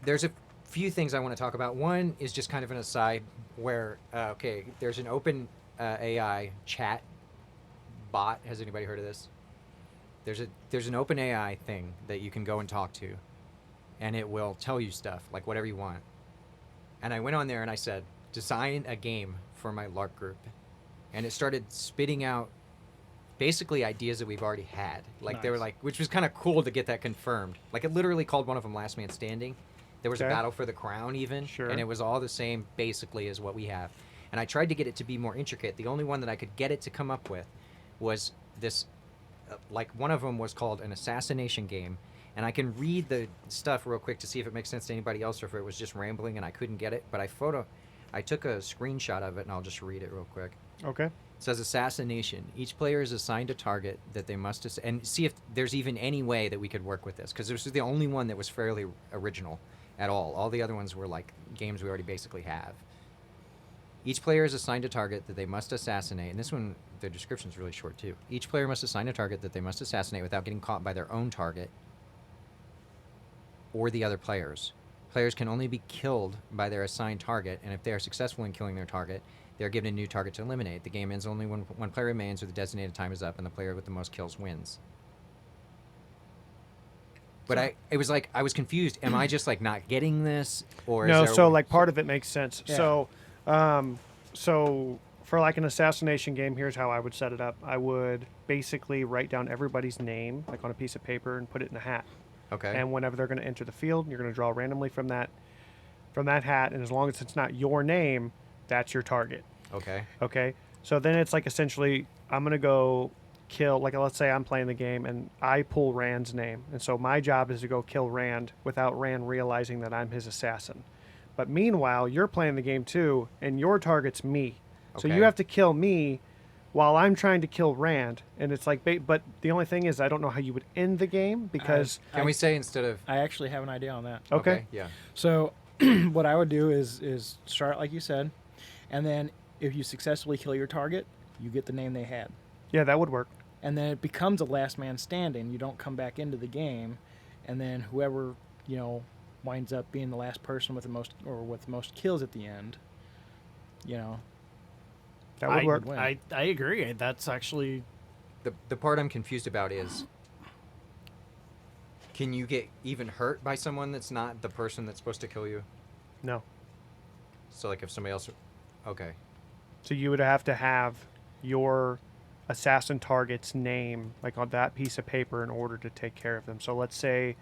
There's a few things I want to talk about. One is just kind of an aside where, okay, there's an open AI chat bot. Has anybody heard of this? There's an open AI thing that you can go and talk to, and it will tell you stuff, like whatever you want. And I went on there and I said, design a game for my LARP group. And it started spitting out basically ideas that we've already had. Like they were Nice. like, which was kind of cool to get that confirmed. Like it literally called one of them Last Man Standing. There was a Okay. Battle for the Crown even. Sure. And it was all the same basically as what we have. And I tried to get it to be more intricate. The only one that I could get it to come up with was this, like one of them was called an assassination game. And I can read the stuff real quick to see if it makes sense to anybody else or if it was just rambling and I couldn't get it. But I took a screenshot of it and I'll just read it real quick. Okay. It says assassination. Each player is assigned a target that they must and see if there's even any way that we could work with this, because this was the only one that was fairly original at all. All the other ones were like games we already basically have. Each player is assigned a target that they must assassinate, and this one, the description is really short too. Each player must assign a target that they must assassinate without getting caught by their own target or the other players. Players can only be killed by their assigned target, and if they are successful in killing their target, they are given a new target to eliminate. The game ends only when one player remains or the designated time is up, and the player with the most kills wins. But I was confused. Am I just like not getting this, or No, is there so like part of it makes sense. Yeah. So for like an assassination game, here's how I would set it up. I would basically write down everybody's name like on a piece of paper and put it in a hat. okay? And whenever they're going to enter the field, you're going to draw randomly from that hat, and as long as it's not your name, that's your target. Okay. Okay. So then it's like essentially I'm going to go kill, like let's say I'm playing the game and I pull Rand's name. And so my job is to go kill Rand without Rand realizing that I'm his assassin. But meanwhile, you're playing the game too, and your target's me. So Okay. you have to kill me while I'm trying to kill Rand. And it's like, but the only thing is I don't know how you would end the game because... Can we say instead of I actually have an idea on that. Okay. Yeah. So what I would do is start like you said, and then if you successfully kill your target, you get the name they had. Yeah, that would work. And then it becomes a last man standing. You don't come back into the game, and then whoever, winds up being the last person with the most kills at the end, That would work. win. I agree. That's actually The part I'm confused about is, can you get even hurt by someone that's not the person that's supposed to kill you? No. So like if somebody else, okay. So you would have to have your assassin target's name like on that piece of paper in order to take care of them. So let's say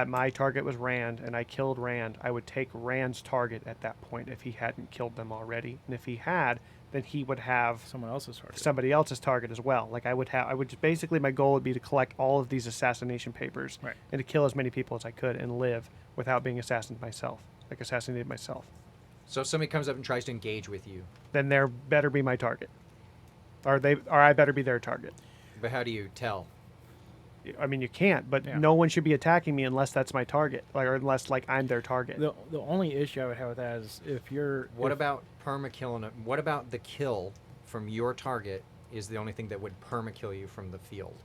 my target was Rand and I killed Rand. I would take Rand's target at that point if he hadn't killed them already. And if he had, then he would have Someone else's target. somebody else's target as well. Like I would just basically my goal would be to collect all of these assassination papers Right. and to kill as many people as I could and live without being assassinated myself. So if somebody comes up and tries to engage with you, Then there better be my target. Or I better be their target. but how do you tell? I mean, you can't, but Yeah. no one should be attacking me unless that's my target, like, or unless like I'm their target. The only issue I would have with that is if you're. What about perma-killing it? What about the kill from your target is the only thing that would perma-kill you from the field?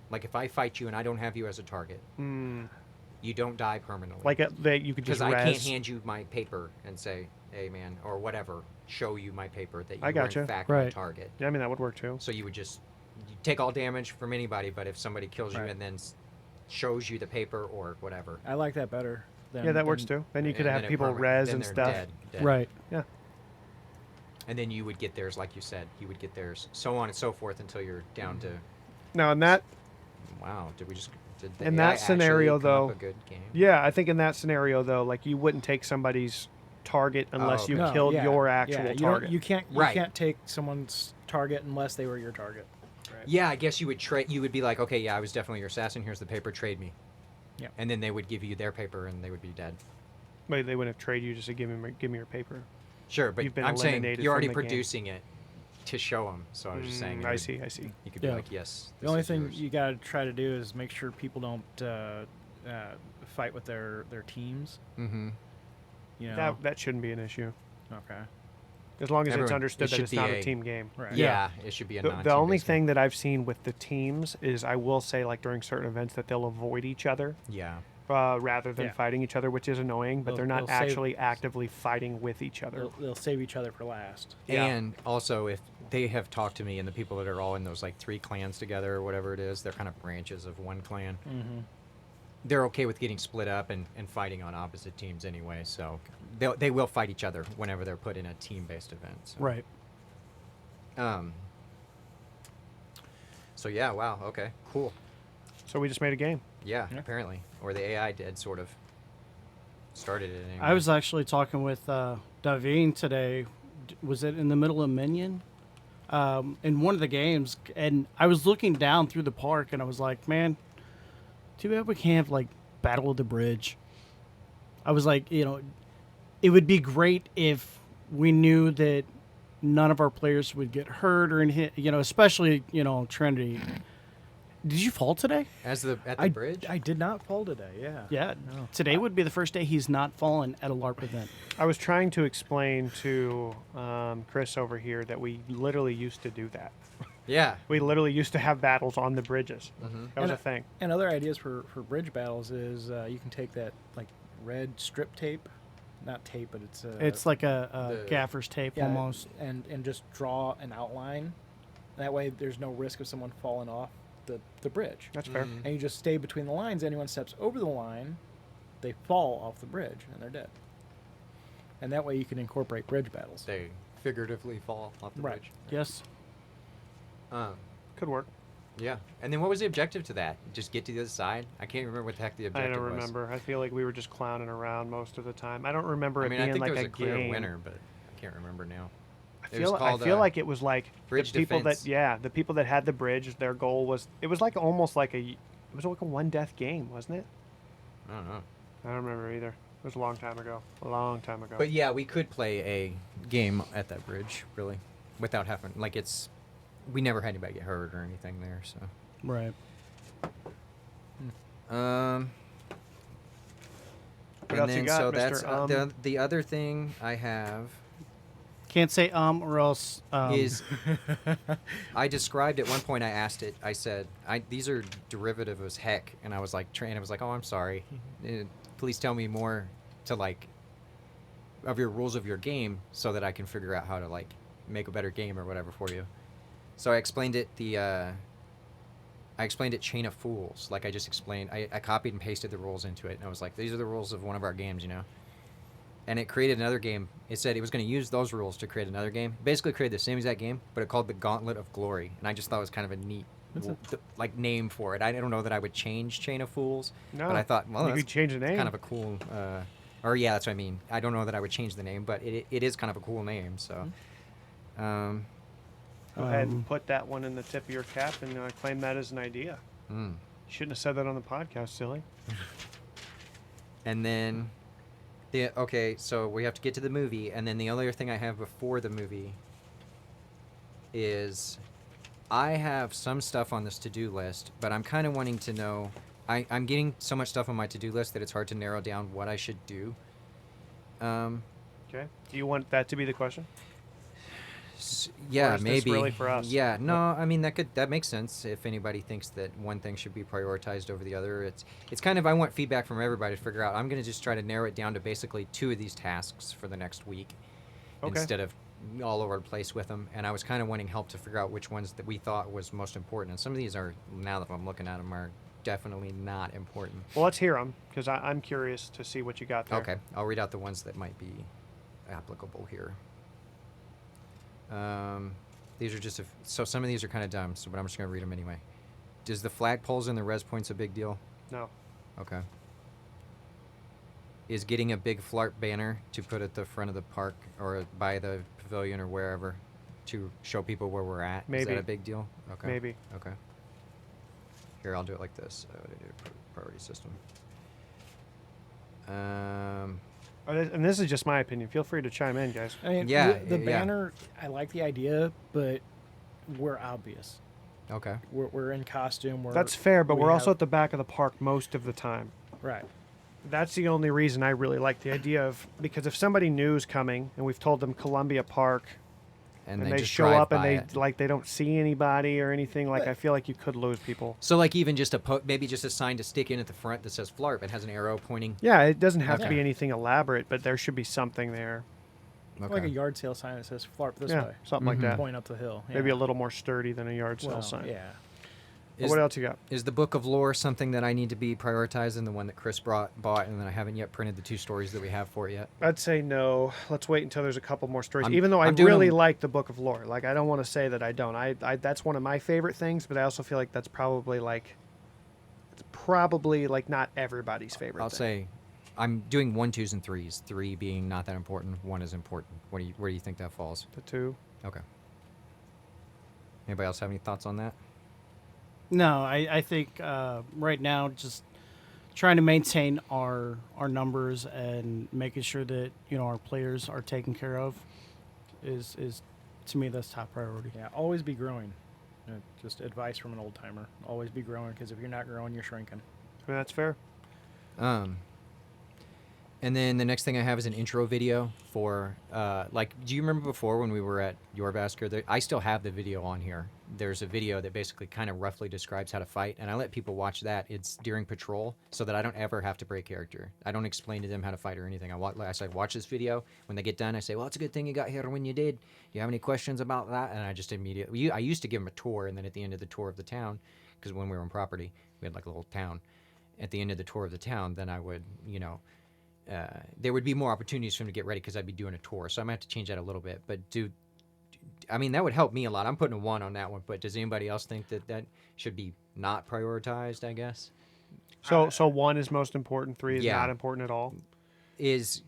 Like if I fight you and I don't have you as a target, you don't die permanently. Like you could just because I can't res. hand you my paper and say, "Hey, man," or whatever, show you my paper that you I were gotcha. in fact my Right. target. Yeah, I mean that would work too. So you would just you take all damage from anybody, but if somebody kills you Right. and then shows you the paper or whatever, I like that better. Yeah, that works too. Then you could and have then it people res then and they're stuff. dead. Right. Yeah. And then you would get theirs, like you said, you would get theirs, so on and so forth until you're down to. Now in that, Wow, did the In AI that scenario, actually come up though, a good game? yeah, I think in that scenario though, like you wouldn't take somebody's target unless okay. you No, killed yeah, your yeah, actual you target. You can't. You Right. can't take someone's target unless they were your target. Right. Yeah, I guess you would trade. You would be like, okay, yeah, I was definitely your assassin. Here's the paper. Trade me. Yeah. And then they would give you their paper, and they would be dead. Wait, they wouldn't trade you just to give me your paper. Sure, but You've been I'm saying eliminated you're already from the game. producing it to show them. So I was just saying. I see. You could Yeah. be like, yes. The this only is thing yours. you got to try to do is make sure people don't fight with their teams. Mm-hmm. You know. That shouldn't be an issue Okay. as long as it's Everyone- understood it that should it's be not a a- team game. Right. Yeah, it should be a The only non-team-based thing that I've seen with the teams is I will say like during certain events that they'll avoid each other game. Yeah. rather than Yeah. fighting each other, which is annoying. But They'll- they're not they'll save- actually actively fighting with each other. They'll save each other for last. Yeah. And also, if they have talked to me, and the people that are all in those like 3 clans together or whatever it is, they're kind of branches of one clan. Mm-hmm. They're okay with getting split up and fighting on opposite teams anyway. So they will fight each other whenever they're put in a team-based event. So. Right. So yeah, wow. Okay, cool. So we just made a game. Yeah, Yeah. apparently, or the AI did sort of started it. Anyway. I was actually talking with Davine today. Was it in the middle of Minion? In one of the games, and I was looking down through the park, and I was like, man, too bad we can't have like Battle of the Bridge. I was like, it would be great if we knew that none of our players would get hurt or hit, especially, Trinity. Did you fall today? at the bridge. I did not fall today. Yeah. Yeah. Today would be the first day he's not fallen at a LARP event. I was trying to explain to Chris over here that we literally used to do that. Yeah. We literally used to have battles on the bridges. Mm-hmm. That was a thing. And other ideas for bridge battles is you can take that like red strip tape, not tape, but It's like a the- gaffer's tape yeah, almost. and just draw an outline. That way, there's no risk of someone falling off the bridge. That's fair. Mhm. And you just stay between the lines. Anyone steps over the line, they fall off the bridge and they're dead. And that way, you can incorporate bridge battles. They figuratively fall off the Right. bridge. Yes. Could work. Yeah. And then what was the objective to that? Just get to the other side? I can't remember what the heck the I objective don't was. remember. I feel like we were just clowning around most of the time. I don't remember I it mean, I being think like there was a a clear game. winner, but I can't remember now. I It was feel called, like it was like Bridge the people Defense. the people that had the bridge, their goal was it was like almost like it was like a one death game, wasn't it? I don't know. I don't remember either. It was a long time ago. A long time ago. But yeah, we could play a game at that bridge, really, without having we never had anybody get hurt or anything there. So, Right. What and else you then got, so Mr. that's the other thing I have Can't say or else is I described at one point. I asked it. I said, "These are derivative as heck," and I was like, "Train." I was like, "Oh, I'm sorry. Please tell me more of your rules of your game so that I can figure out how to make a better game or whatever for you." So I explained it. I explained it Chain of Fools. Like I just explained. I copied and pasted the rules into it, and I was like, "These are the rules of one of our games," And it created another game. It said it was going to use those rules to create another game. Basically created the same exact game, but it called the Gauntlet of Glory. And I just thought it was kind of a neat name for it. I don't know that I would change Chain of Fools, no, but I thought, well, you that's could change the name. kind of a cool, that's what I mean. I don't know that I would change the name, but it is kind of a cool name. So, Go ahead and put that one in the tip of your cap and claim that as an idea. mm. You shouldn't have said that on the podcast, silly. And then, so we have to get to the movie, and then the other thing I have before the movie is I have some stuff on this to-do list, but I'm kind of wanting to know. I'm getting so much stuff on my to-do list that it's hard to narrow down what I should do. Okay. Do you want that to be the question? Yeah, Or is maybe. this really for us? Yeah, no, I mean that makes sense. If anybody thinks that one thing should be prioritized over the other, it's kind of I want feedback from everybody to figure out. I'm going to just try to narrow it down to basically 2 of these tasks for the next week, Okay. instead of all over the place with them. And I was kind of wanting help to figure out which ones that we thought was most important. And some of these are, now that I'm looking at them, are definitely not important. Well, let's hear them because I'm curious to see what you got there. Okay, I'll read out the ones that might be applicable here. These are just so some of these are kind of dumb, but I'm just going to read them anyway. Does the flagpoles and the res points a big deal? No. Okay. Is getting a big Phlarp banner to put at the front of the park or by the pavilion or wherever to show people where we're at? Maybe. Is that a big deal? Okay. Maybe. Okay. Here, I'll do it like this. I would do a priority system. And this is just my opinion. Feel free to chime in, guys. I mean, Yeah, the yeah. banner, I like the idea, but we're obvious. Okay. We're in costume. That's fair, but we we're also have- at the back of the park most of the time. right. That's the only reason I really like the idea of, because if somebody new is coming and we've told them Columbia Park and they just show drive up and by they it. they don't see anybody or anything, like But- I feel like you could lose people. So like even just maybe just a sign to stick in at the front that says Phlarp and has an arrow pointing. Yeah, it doesn't have to Okay. be anything elaborate, but there should be something there. Okay. Like a yard sale sign that says "Phlarp this Yeah, way." something like that. Point up the hill. Maybe yeah. a little more sturdy than a yard sale Well, sign. Yeah. But what else you got? Is the Book of Lore something that I need to be prioritizing, the one that Chris bought, and then I haven't yet printed the 2 stories that we have for it yet? I'd say no. Let's wait until there's a couple more stories. I'm- Even though I I'm doing really them- like the Book of Lore, like I don't want to say that I don't. I that's one of my favorite things, but I also feel like that's probably not everybody's favorite. I'll thing. say I'm doing 1, 2s, and 3s. 3 being not that important, 1 is important. Where do you think that falls? the 2. Okay. Anybody else have any thoughts on that? No, I think right now just trying to maintain our numbers and making sure that our players are taken care of is to me that's top priority. Yeah. Always be growing. Just advice from an old timer. Always be growing, because if you're not growing, you're shrinking. I mean, that's fair. And then the next thing I have is an intro video for, do you remember before when we were at Yorbasker? I still have the video on here. There's a video that basically kind of roughly describes how to fight, and I let people watch that. It's during patrol, so that I don't ever have to break character. I don't explain to them how to fight or anything. I say, watch this video. When they get done, I say, well, it's a good thing you got here when you did. Do you have any questions about that? And I just immediately, I used to give them a tour, and then at the end of the tour of the town, because when we were on property, we had like a little town. At the end of the tour of the town, then I would, there would be more opportunities for him to get ready because I'd be doing a tour. So I might have to change that a little bit. But I mean, that would help me a lot. I'm putting a 1 on that one. But does anybody else think that should be not prioritized, I guess? So 1 is most important. 3 is Yeah. not important at all.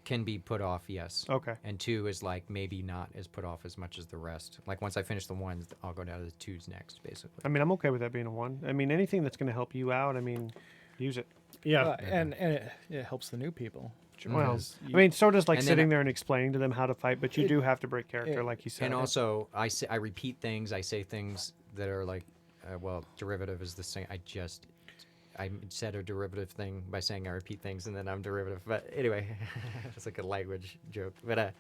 Can be put off, yes. Okay. And 2 is like maybe not as put off as much as the rest. Like once I finish the 1s, I'll go down to the 2s next, basically. I mean, I'm okay with that being a 1. I mean, anything that's going to help you out, I mean, use it. Yeah. And it helps the new people. Well, because I mean, so does like And then sitting there and explaining to them how to fight, but you do have to break character, like you said. And also, I repeat things. I say things that are like, derivative is the same. I said a derivative thing by saying I repeat things, and then I'm derivative. But anyway, it's like a language joke. But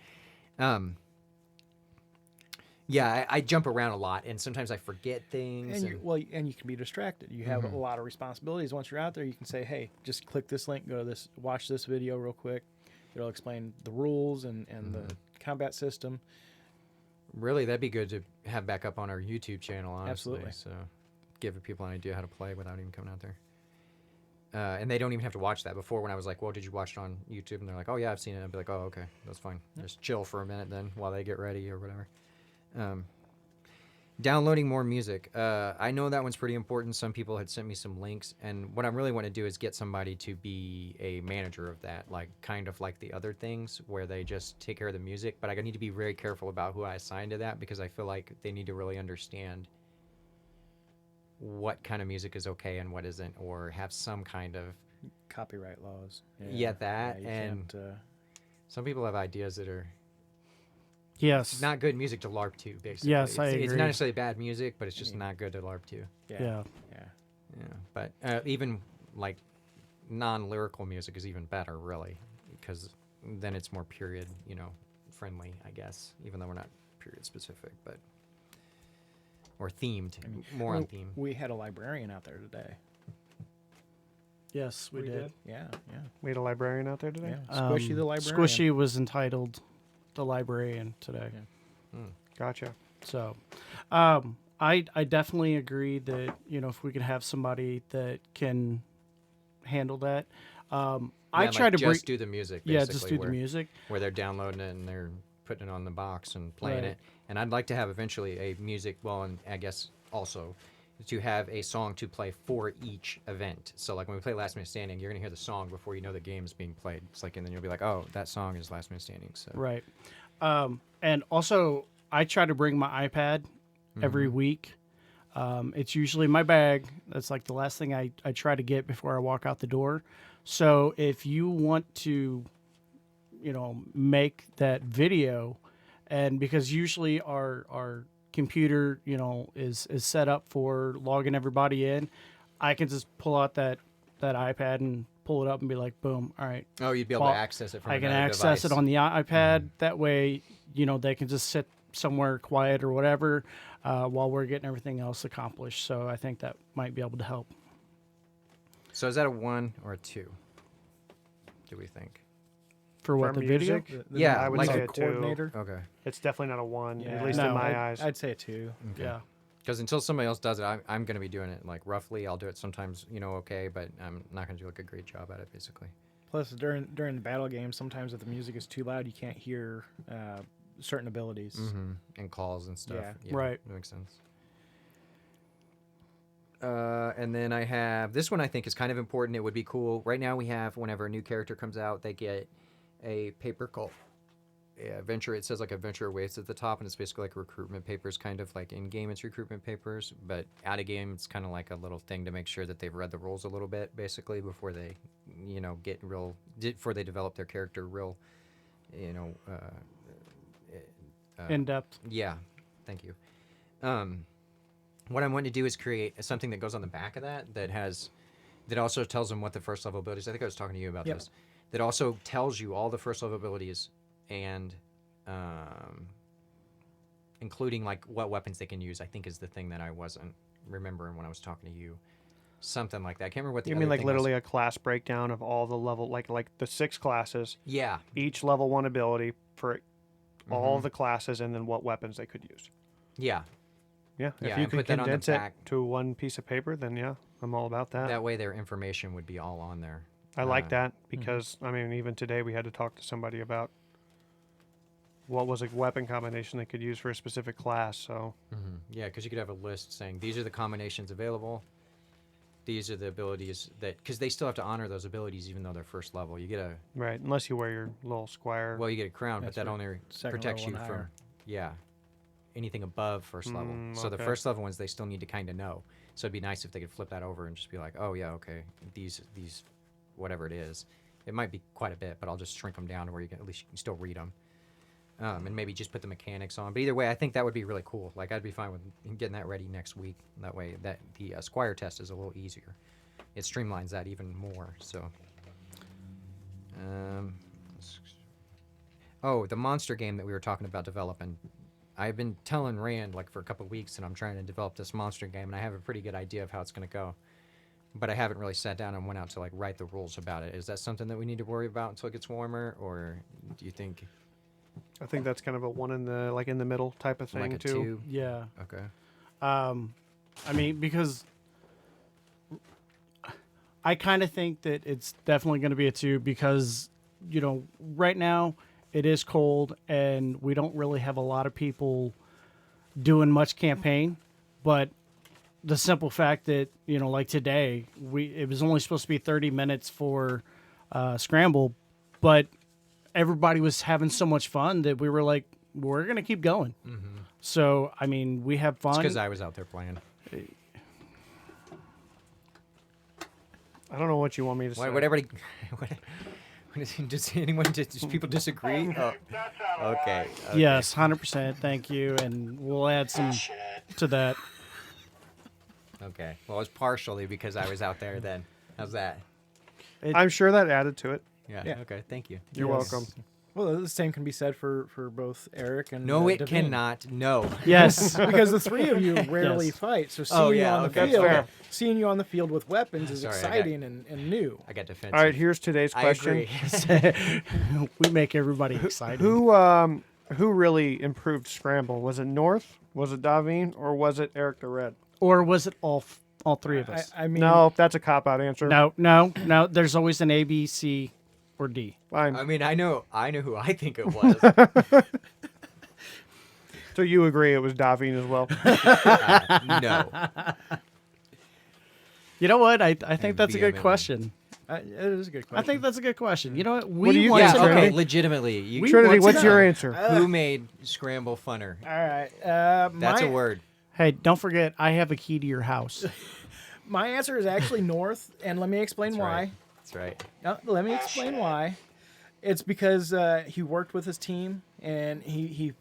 yeah, I jump around a lot, and sometimes I forget things. And you can be distracted. You have a lot of responsibilities. Once you're out there, you can say, "Hey, just click this link, go to this, watch this video real quick. It'll explain the rules and the combat system." Really, that'd be good to have back up on our YouTube channel, honestly. Absolutely. So give people an idea how to play without even coming out there. And they don't even have to watch that. Before, when I was like, well, did you watch it on YouTube? And they're like, oh, yeah, I've seen it. I'd be like, oh, okay, that's fine. Just chill for a minute then while they get ready or whatever. Downloading more music. I know that one's pretty important. Some people had sent me some links, and what I really want to do is get somebody to be a manager of that, like kind of like the other things where they just take care of the music. But I need to be very careful about who I assign to that, because I feel like they need to really understand what kind of music is okay and what isn't, or have some kind of Copyright laws. Yeah, that, you and can't, some people have ideas that are Yes. not good music to LARP to, basically. Yes, I It's agree. not necessarily bad music, but it's just not good to LARP to. Yeah. Yeah, but even like non-lyrical music is even better, really, because then it's more period, friendly, I guess. Even though we're not period specific, but or themed, more on theme. We had a librarian out there today. Yes, we did. Yeah. We had a librarian out there today. Yeah. Squishy the librarian. Squishy was entitled the librarian today. Yeah. Gotcha. So, I definitely agree that if we could have somebody that can handle that. I try to just do the music. yeah, Basically, just do the where- music. where they're downloading it and they're putting it on the box and playing Right. it. And I'd like to have eventually a music, and I guess also to have a song to play for each event. So like when we play Last Minute Standing, you're gonna hear the song before you know the game's being played. It's like, and then you'll be like, oh, that song is Last Minute Standing. So Right. And also, I try to bring my iPad every week. It's usually in my bag. That's like the last thing I try to get before I walk out the door. So if you want to, make that video, and because usually our computer, is set up for logging everybody in, I can just pull out that iPad and pull it up and be like, boom, all right. oh, you'd be able Well, to access it from I can another access device. it on the iPad. That way, they can just sit somewhere quiet or whatever while we're getting everything else accomplished. So I think that might be able to help. So is that a 1 or a 2? Do we think? For what, For the video? music? Yeah, I would like say a a 2. coordinator. Okay. It's definitely not a 1, Yeah. at least No, in my eyes. I'd say a 2. Yeah. Because until somebody else does it, I'm going to be doing it like roughly. I'll do it sometimes, okay, but I'm not going to do like a great job at it, basically. Plus, during the battle game, sometimes if the music is too loud, you can't hear certain abilities. Mm-hmm. And calls and stuff. Yeah. Right. That makes sense. And then I have this one. I think is kind of important. It would be cool. Right now, we have whenever a new character comes out, they get a paper called Venture. It says like Adventure Awaits at the top, and it's basically like recruitment papers, kind of like in game it's recruitment papers, but out of game it's kind of like a little thing to make sure that they've read the rules a little bit, basically, before they, get real, before they develop their character real, In depth. yeah, thank you. What I'm wanting to do is create something that goes on the back of that also tells them what the first level abilities. I think I was talking to you about this. That also tells you all the first level abilities and including like what weapons they can use. I think is the thing that I wasn't remembering when I was talking to you. Something like that. I can't remember what the You other mean like thing literally was. a class breakdown of all the level, like the 6 classes, Yeah. each level 1 ability for all Mhm. the classes, and then what weapons they could use. Yeah. Yeah, Yeah, if you and could put that on the condense it back. to one piece of paper, then yeah, I'm all about that. That way their information would be all on there. I like Uh, that because I mean, even today we had to talk to somebody about what was a weapon combination they could use for a specific class. So Yeah, because you could have a list saying these are the combinations available. These are the abilities because they still have to honor those abilities even though they're first level. You get a right, unless you wear your little squire. you get a crown, but That's that for only second protects you level and from higher. anything above first level. So the okay. first level ones they still need to kind of know. So it'd be nice if they could flip that over and just be like, oh yeah, okay, these whatever it is. It might be quite a bit, but I'll just shrink them down to where you can at least you can still read them. And maybe just put the mechanics on. But either way, I think that would be really cool. Like I'd be fine with getting that ready next week. That way, that the Squire test is a little easier. It streamlines that even more. So, the monster game that we were talking about developing. I've been telling Rand like for a couple of weeks, and I'm trying to develop this monster game, and I have a pretty good idea of how it's going to go. But I haven't really sat down and went out to like write the rules about it. Is that something that we need to worry about until it gets warmer, or do you think I think that's kind of a one in the middle type of thing like a too. 2? Yeah. Okay. I mean, because I kind of think that it's definitely going to be a 2 because, right now it is cold and we don't really have a lot of people doing much campaign. But the simple fact that, like today, it was only supposed to be 30 minutes for Scramble, but everybody was having so much fun that we were like, we're going to keep going. Mm-hmm. So, I mean, we have fun. Because I was out there playing. I don't know what you want me to say. What everybody, Does anyone? Does people disagree? Oh, That's out of okay. line. Yes, 100%. Thank you, and we'll add some to that. Okay. Well, it's partially because I was out there then. How's that? I'm sure that added to it. Yeah. Yeah. Okay. Thank you. You're Yes. welcome. Well, the same can be said for both Eric and No, it Devine. cannot. No. Yes. Because the three of you rarely Yes. fight, so seeing Oh, you yeah, on the okay, field, fair. seeing you on the field with weapons is Sorry, I got- exciting and new. I got defensive. All right, here's today's I question. agree. We make everybody excited. Who really improved Scramble? Was it North? Was it Davine? Or was it Eric the Red? Or was it all three of us? I mean, No, that's a cop-out answer. No. There's always an A, B, C, or D. Fine. I mean, I know who I think it was. So you agree it was Davine as well? No. You know what? I think that's a good vehemently. question. it is a good question. I think that's a good question. You know what? What do you want think, to Yeah. know. Okay. Trinity? Legitimately. You, We Trinity, want to what's your know. answer? who made Scramble funner? All right. That's my, a word. Hey, don't forget, I have a key to your house. My answer is actually North, and let me explain That's why. right. That's right. Let me explain why. It's because he worked with his team, and he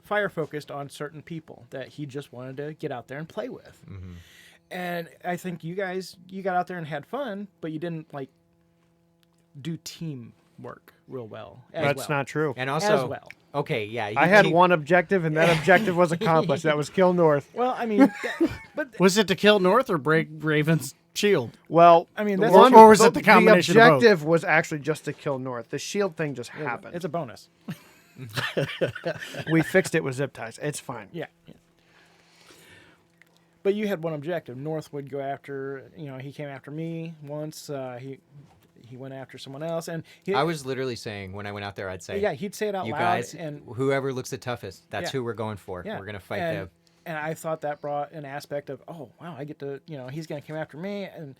fire focused on certain people that he just wanted to get out there and play with. Mm-hmm. And I think you got out there and had fun, but you didn't do team work real well. That's not true. And also, as well. okay, yeah. I had one objective, and that objective was accomplished. That was kill North. Well, I mean, but Was it to kill North or break Raven's shield? Well, I mean, the that's one, or was it the combination of both? objective was actually just to kill North. The shield thing just happened. it's a bonus. We fixed it with zip ties. It's fine. Yeah. But you had one objective. North would go after, he came after me once. He went after someone else, and I was literally saying when I went out there, I'd say, yeah, he'd say it out you loud, guys, and whoever looks the toughest, that's Yeah. who we're going for. yeah, We're gonna fight and, them. And I thought that brought an aspect of, oh wow, I get to, he's gonna come after me, and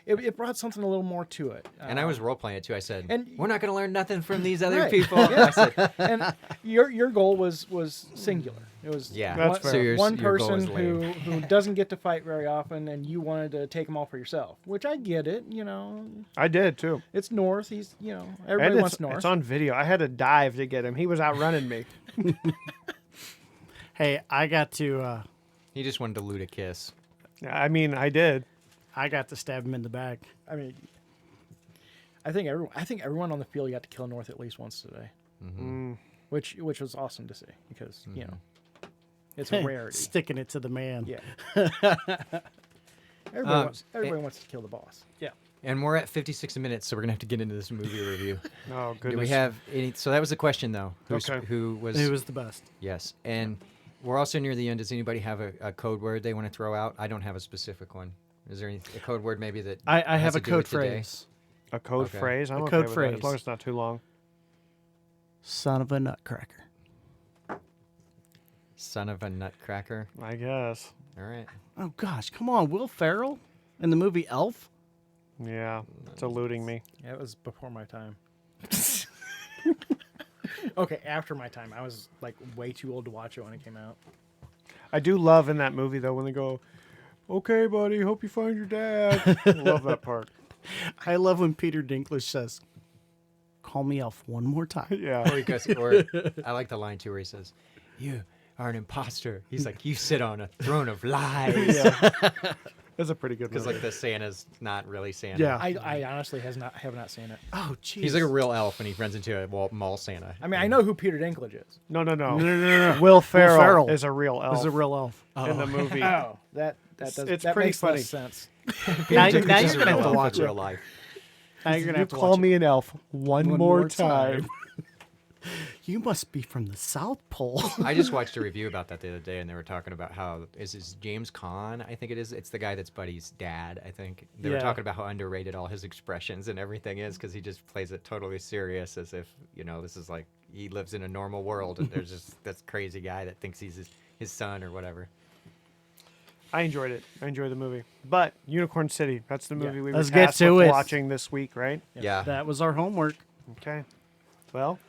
it brought something a little more to it. And I was role playing it too. I said, and- we're not gonna learn nothing from these other Right. people. Yeah. I said, And your goal was singular. It was yeah. That's one, fair. So one your goal person is lame. who doesn't get to fight very often, and you wanted to take them all for yourself, which I get it. I did too. It's North. He's And everybody wants North. it's on video. I had to dive to get him. He was outrunning me. Hey, I got to He just wanted to loot a kiss. I mean, I did. stab him in the back. I mean, I think everyone on the field got to kill North at least once today, which was awesome to see because it's a rarity. Sticking it to the man. Yeah. Um, Everybody wants to kill the boss. Yeah. And we're at 56 minutes, so we're gonna have to get into this movie review. Oh, Do goodness. we have any? So that was the question, though. Okay. Who was? It was the best. Yes, and we're also near the end. Does anybody have a code word they want to throw out? I don't have a specific one. Is there a code word maybe that I has have to a do code with today? phrase. A code Okay. phrase? I'm A okay code with that, as phrase. long as it's not too long. Son of a nutcracker. Son of a nutcracker. I guess. All right. Oh gosh, come on, Will Ferrell in the movie Elf. Yeah, it's eluding me. Yeah, it was before my time. Okay, after my time. I was way too old to watch it when it came out. I do love in that movie, though, when they go, okay, buddy, hope you find your dad. I love that part. I love when Peter Dinklage says, "Call me Elf one more time." Yeah. Or I like the line too where he says, "You are an imposter." He's like, "You sit on a throne of lies." That's a pretty good Because movie. like the Santa's not really Santa. Yeah. I honestly have not seen it. Oh, jeez. He's like a real elf, and he runs into a mall Santa. I mean, I know who Peter Dinklage is. No. No. Will Ferrell, Ferrell is a real elf He's a real elf. in the movie. Oh, that does. It's that pretty makes funny. less sense. Now He's you're a gonna real have to elf watch in it. real life. Now you're gonna You have to call watch me an elf one more time. You must be from the South Pole. I just watched a review about that the other day, and they were talking about how is James Caan? I think it is. It's the guy that's Buddy's dad. I think they were Yeah. talking about how underrated all his expressions and everything is because he just plays it totally serious, as if this is like he lives in a normal world, and there's just this crazy guy that thinks he's his son or whatever. I enjoyed it. I enjoyed the movie. But Unicorn City, that's the movie we were Let's get tasked to with it. watching this week, right? Yeah. That was our homework. Okay. Well,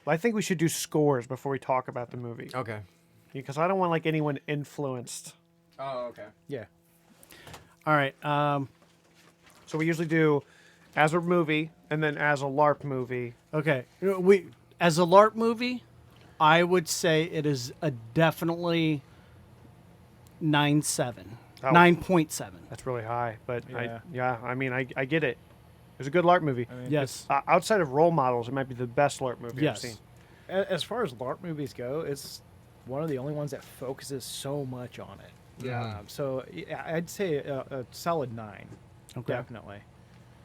I think we should do scores before we talk about the movie. Okay. Because I don't want anyone influenced. Oh, okay. Yeah. All right. So we usually do As a movie, and then as a LARP movie. Okay. As a LARP movie, I would say it is a definitely 9.7. Oh. 9.7. That's really high, but Yeah. I mean, I get it. It was a good LARP movie. I mean, Yes. Outside of Role Models, it might be the best LARP movie Yes. I've seen. As far as LARP movies go, it's one of the only ones that focuses so much on it. Yeah. So yeah, I'd say a solid 9. Okay. Definitely.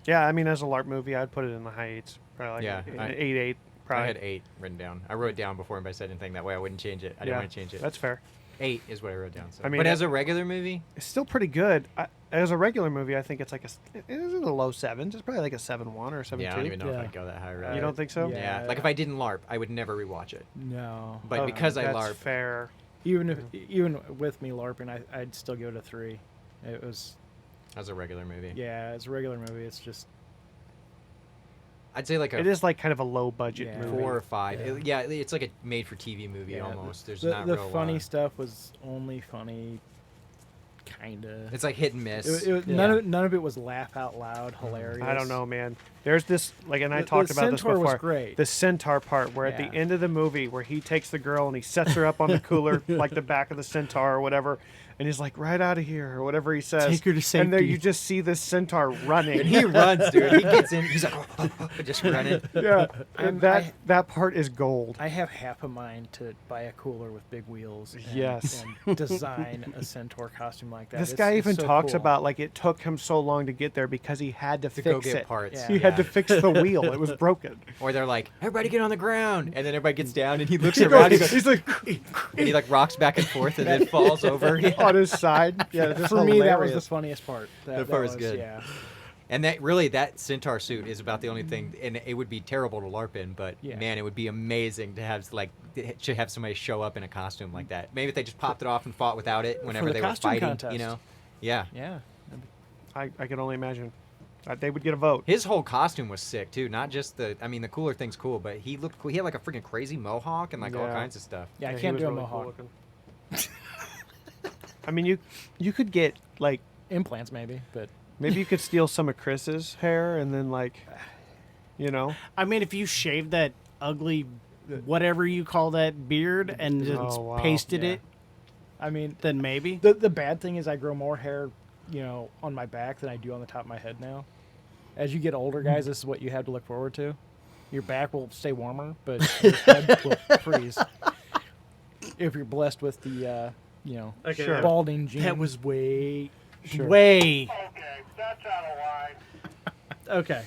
Yeah, I mean, as a LARP movie, I'd put it in the high 8s. Probably like Yeah, an I- 8, probably. I had 8 written down. I wrote it down before anybody said anything. That way I wouldn't change it. I didn't want to change it. That's fair. 8 is what I wrote down. So. I mean, but as a regular movie, It's still pretty good. As a regular movie, I think it's like it is in the low 7s. It's probably like a 7.1 or 7.2. yeah, I don't even know if Yeah. I'd go that high. Really. You don't think so? Yeah. Like if I didn't LARP, I would never rewatch it. No. But Oh, because I that's LARP, fair. Even with me LARPing, I'd still give it a 3. It was as a regular movie, as a regular movie, it's just I'd say like a It is like kind of a low budget Yeah. movie. 4 or 5. Yeah. It's like a made-for-TV movie almost. There's the not the real funny stuff was only funny, kinda. It's like hit and miss. None of it was laugh out loud hilarious. I don't know, man. There's this and I The talked about this centaur was before. great. The centaur part, where at Yeah. the end of the movie, where he takes the girl and he sets her up on the cooler, like the back of the centaur or whatever, and he's like, "Right out of here," or whatever he says. Take her to And there safety. you just see this centaur running. and he runs, dude. He gets in. He's like, just running. Yeah, and I- that part is gold. I have half a mind to buy a cooler with big wheels. And, Yes. and design a centaur costume like that. This It's- guy it's even so talks cool. about like it took him so long to get there because he had to, To fix go get it. parts. Yeah. He had to fix the wheel. It was broken. Or they're like, everybody get on the ground, and then everybody gets down, and he looks He around, goes- he goes, he's like and he like rocks back and forth, and then falls over. on his side. Yeah, just For me, that was the hilarious. funniest part. That part was good. Yeah. And that centaur suit is about the only thing, and it would be terrible to LARP in, but Yeah. man, it would be amazing to have have somebody show up in a costume like that. Maybe if they just popped it off and fought without it whenever the they were costume fighting, contest. you know? Yeah. Yeah. I can only imagine. They would get a vote. His whole costume was sick too. Not just the cooler thing's cool, but he looked cool. He had like a freaking crazy mohawk and like all Yeah. kinds of stuff. Yeah, I he can't was do a really cool mohawk. looking. I mean, you could get like Implants maybe, but maybe you could steal some of Chris's hair and then like, I mean, if you shaved that ugly, whatever you call that beard, and just Oh, wow. pasted Yeah. it, I mean, then maybe. the bad thing is I grow more hair, on my back than I do on the top of my head now. As you get older, guys, this is what you have to look forward to. Your back will stay warmer, but your head will freeze. If you're blessed with the, Okay, Sure. balding gene. That was way, Sure. way. Okay, that's out of line. Okay.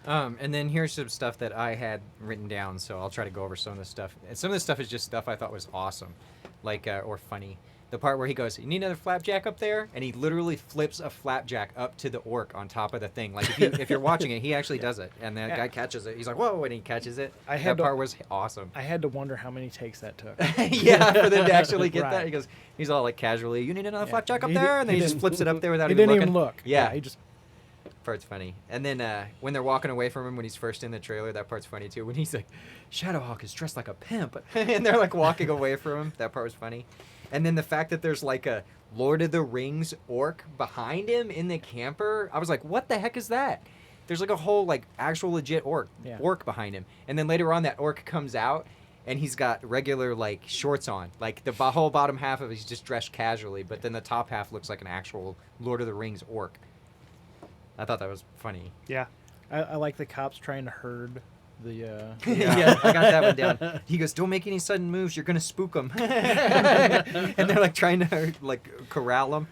And then here's some stuff that I had written down, so I'll try to go over some of this stuff. And some of this stuff is just stuff I thought was awesome, like or funny. The part where he goes, "You need another flapjack up there?" And he literally flips a flapjack up to the orc on top of the thing. Like if you're watching it, he actually does it, and the guy catches it. He's like, "Whoa!" and he catches it. I had That to- part was awesome. I had to wonder how many takes that took. Yeah, for them to actually get that. Right. He goes, he's all like casually, "You need another Yeah. flapjack up He there?" did- And then he he just didn't- flips it up there without He even didn't looking. even look. Yeah, he just part's funny. And then when they're walking away from him when he's first in the trailer, that part's funny too. When he's like, Shadowhawk is dressed like a pimp, and they're like walking away from him. That part was funny. And then the fact that there's like a Lord of the Rings orc behind him in the camper, I was like, what the heck is that? There's like a whole like actual legit orc behind him. And then later on, that orc comes out. And he's got regular like shorts on, like the whole bottom half of it, he's just dressed casually, but then the top half looks like an actual Lord of the Rings orc. I thought that was funny. Yeah. I like the cops trying to herd the. Yeah, I got that one down. He goes, "Don't make any sudden moves. You're gonna spook them." And they're like trying to like corral them.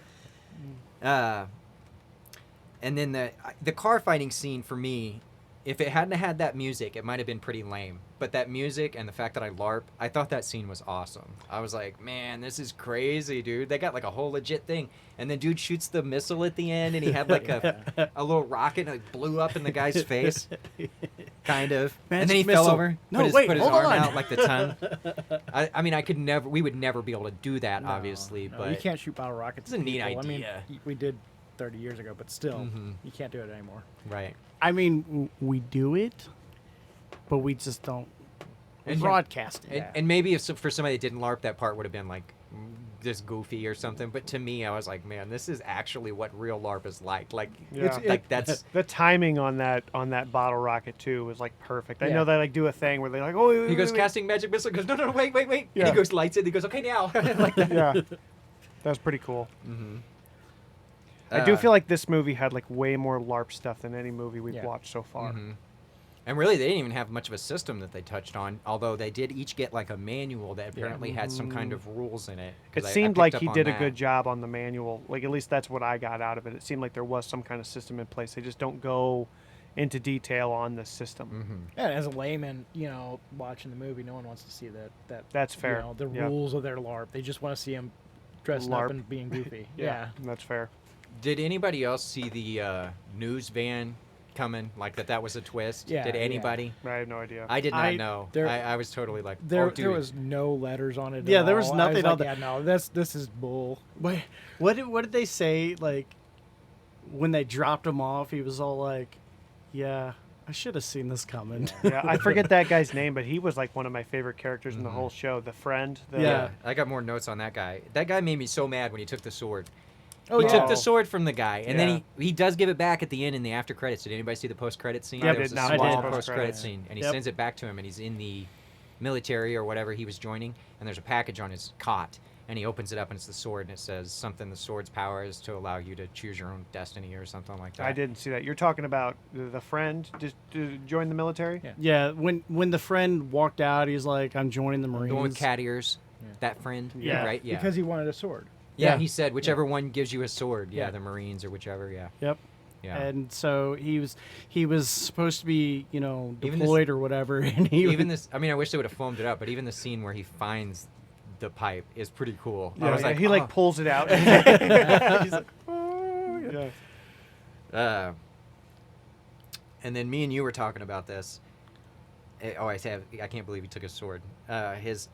And then the car fighting scene for me, if it hadn't had that music, it might have been pretty lame. But that music and the fact that I LARP, I thought that scene was awesome. I was like, man, this is crazy, dude. They got like a whole legit thing. And then dude shoots the missile at the end, and he had like a little rocket and it blew up in the guy's face. Kind of. And then he Magic fell missile. over, No, put wait, his hold arm on. out like the tongue. I mean, we would never be able to do that, obviously. No, but you can't shoot bottle rockets. It's a at neat people. idea. I mean, we did 30 years ago, but still, Mhm. you can't do it anymore. Right. I mean, we do it, but we just don't And- broadcast it. And maybe if for somebody that didn't LARP, that part would have been like just goofy or something. But to me, I was like, man, this is actually what real LARP is like. Like, Yeah. like that's The timing on that bottle rocket too was like perfect. I Yeah. know they like do a thing where they like, oh, wait, he goes wait, casting magic missile. He goes, no, wait. And Yeah. he goes lights it. He goes, okay, now. Like that. Yeah, that was pretty cool. Mm-hmm. I do feel like this movie had like way more LARP stuff than any movie we've Yeah. watched so far. Mm-hmm. And really, they didn't even have much of a system that they touched on, although they did each get like a manual that apparently had some kind of rules in it. It 'cause I seemed picked like up he on did a that. good job on the manual. Like at least that's what I got out of it. It seemed like there was some kind of system in place. They just don't go into detail on the system. Mm-hmm. And as a layman, watching the movie, no one wants to see that. That's fair. The Yeah. rules of their LARP. They just want to see him dressing LARP. up and being goofy. Yeah, that's fair. Did anybody else see the news van coming? Like that was a twist? Yeah, Did yeah. anybody? I had no idea. I did not know. there- I was totally like, There, oh, dude. there was no letters on it. Yeah, at there was all. nothing I on was like, the- Yeah, no, this is bull. Wait, what did they say? Like when they dropped him off, he was all like, "Yeah, I should have seen this coming." Yeah, I forget that guy's name, but he was like one of my favorite characters in the Mhm. whole show. The friend. Yeah. I got more notes on that guy. That guy made me so mad when he took the sword. Oh, He yeah. took the sword from the guy, and Yeah. then he does give it back at the end in the after credits. Did anybody see the post credit scene? Yeah, I There was did a not watch small the post credit post-credit. scene, and he Yep. sends it back to him, and he's in the military or whatever he was joining, and there's a package on his cot, and he opens it up, and it's the sword, and it says something. The sword's power is to allow you to choose your own destiny or something like that. I didn't see that. You're talking about the friend just joined the military? Yeah. Yeah, when the friend walked out, he's like, "I'm joining the Marines." The one with cat ears. Yeah. That friend. Yeah. Right. Yeah. Because he wanted a sword. yeah. Yeah. He said whichever one gives you a sword. Yeah. Yeah. The Marines or whichever. Yeah. Yep. Yeah. And so he was supposed to be, Even this- deployed or whatever, and he Even this, I mean, I wish they would have filmed it up, but even the scene where he finds the pipe is pretty cool. I Yeah, was yeah, like, he oh. like pulls it out. He's like, oh, yeah. And then me and you were talking about this. I can't believe he took his sword. The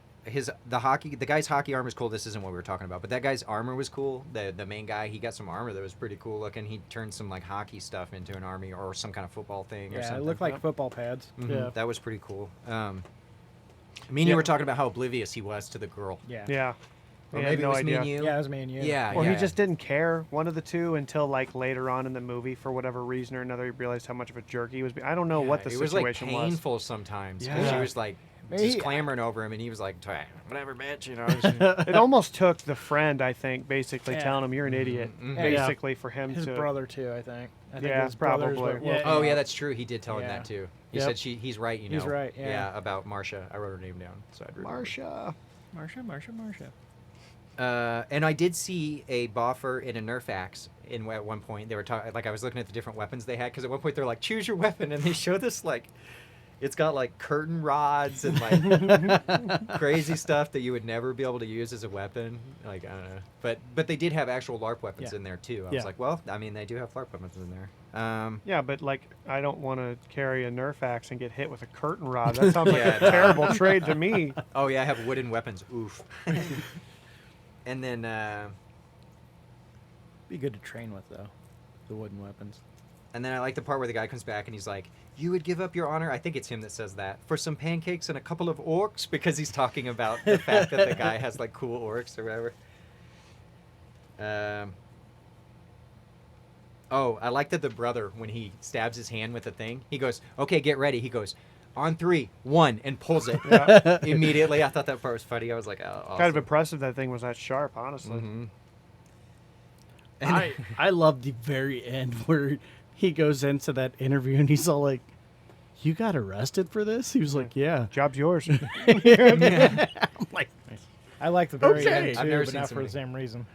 guy's hockey armor is cool. This isn't what we were talking about, but that guy's armor was cool. The main guy, he got some armor that was pretty cool looking. He turned some like hockey stuff into an army or some kind of football thing or Yeah, something. it looked like football pads. Mhm, Yeah. that was pretty cool. Me and you were talking about how oblivious he was to the girl. Yeah. Yeah. Or He had maybe no it was idea. me and you. Yeah, it was me and you. Yeah. Or yeah. he just didn't care, one of the two, until like later on in the movie, for whatever reason or another, he realized how much of a jerk he was. I don't know what the it was like situation was. painful sometimes. Yeah. 'Cause she Yeah. was like Maybe- just clamoring over him, and he was like, "Whatever, bitch," you know. It almost took the friend, I think, basically Yeah. telling him you're an idiot, mhm. basically for him His to. brother too, I think. I think Yeah, his brothers probably. were- Yeah. Oh yeah, that's true. He did tell him Yeah. that too. He Yep. said he's right. You know. He's right, yeah. about Marcia. I wrote her name down. So I'd written it down. Marsha. Marsha. And I did see a boffer in a Nerf axe at one point. They were talking, like I was looking at the different weapons they had, because at one point they're like, choose your weapon, and they show this like, it's got like curtain rods and like crazy stuff that you would never be able to use as a weapon. Like I don't know, but they did have actual LARP weapons Yeah. in there too. I Yeah. was like, well, I mean, they do have LARP weapons in there. Yeah, but like, I don't want to carry a Nerf axe and get hit with a curtain rod. That sounds like Yeah, a no. terrible trade to me. Oh yeah, I have wooden weapons. Oof. And then Be good to train with though, the wooden weapons. I like the part where the guy comes back and he's like, "You would give up your honor." I think it's him that says that, for some pancakes and a couple of orcs, because he's talking about the fact that the guy has like cool orcs or whatever. Oh, I like that the brother, when he stabs his hand with the thing, he goes, "Okay, get ready." He goes, "On 3, 1," and pulls it immediately. I thought that part was funny. I was like, "Oh, awesome." Kind of impressive that thing was that sharp, honestly. Mhm. I love the very end where he goes into that interview and he's all like, "You got arrested for this?" He was like, "Yeah." Job's yours. I'm like, I like the very Okay. end I've too, never but seen not for the somebody- same reason.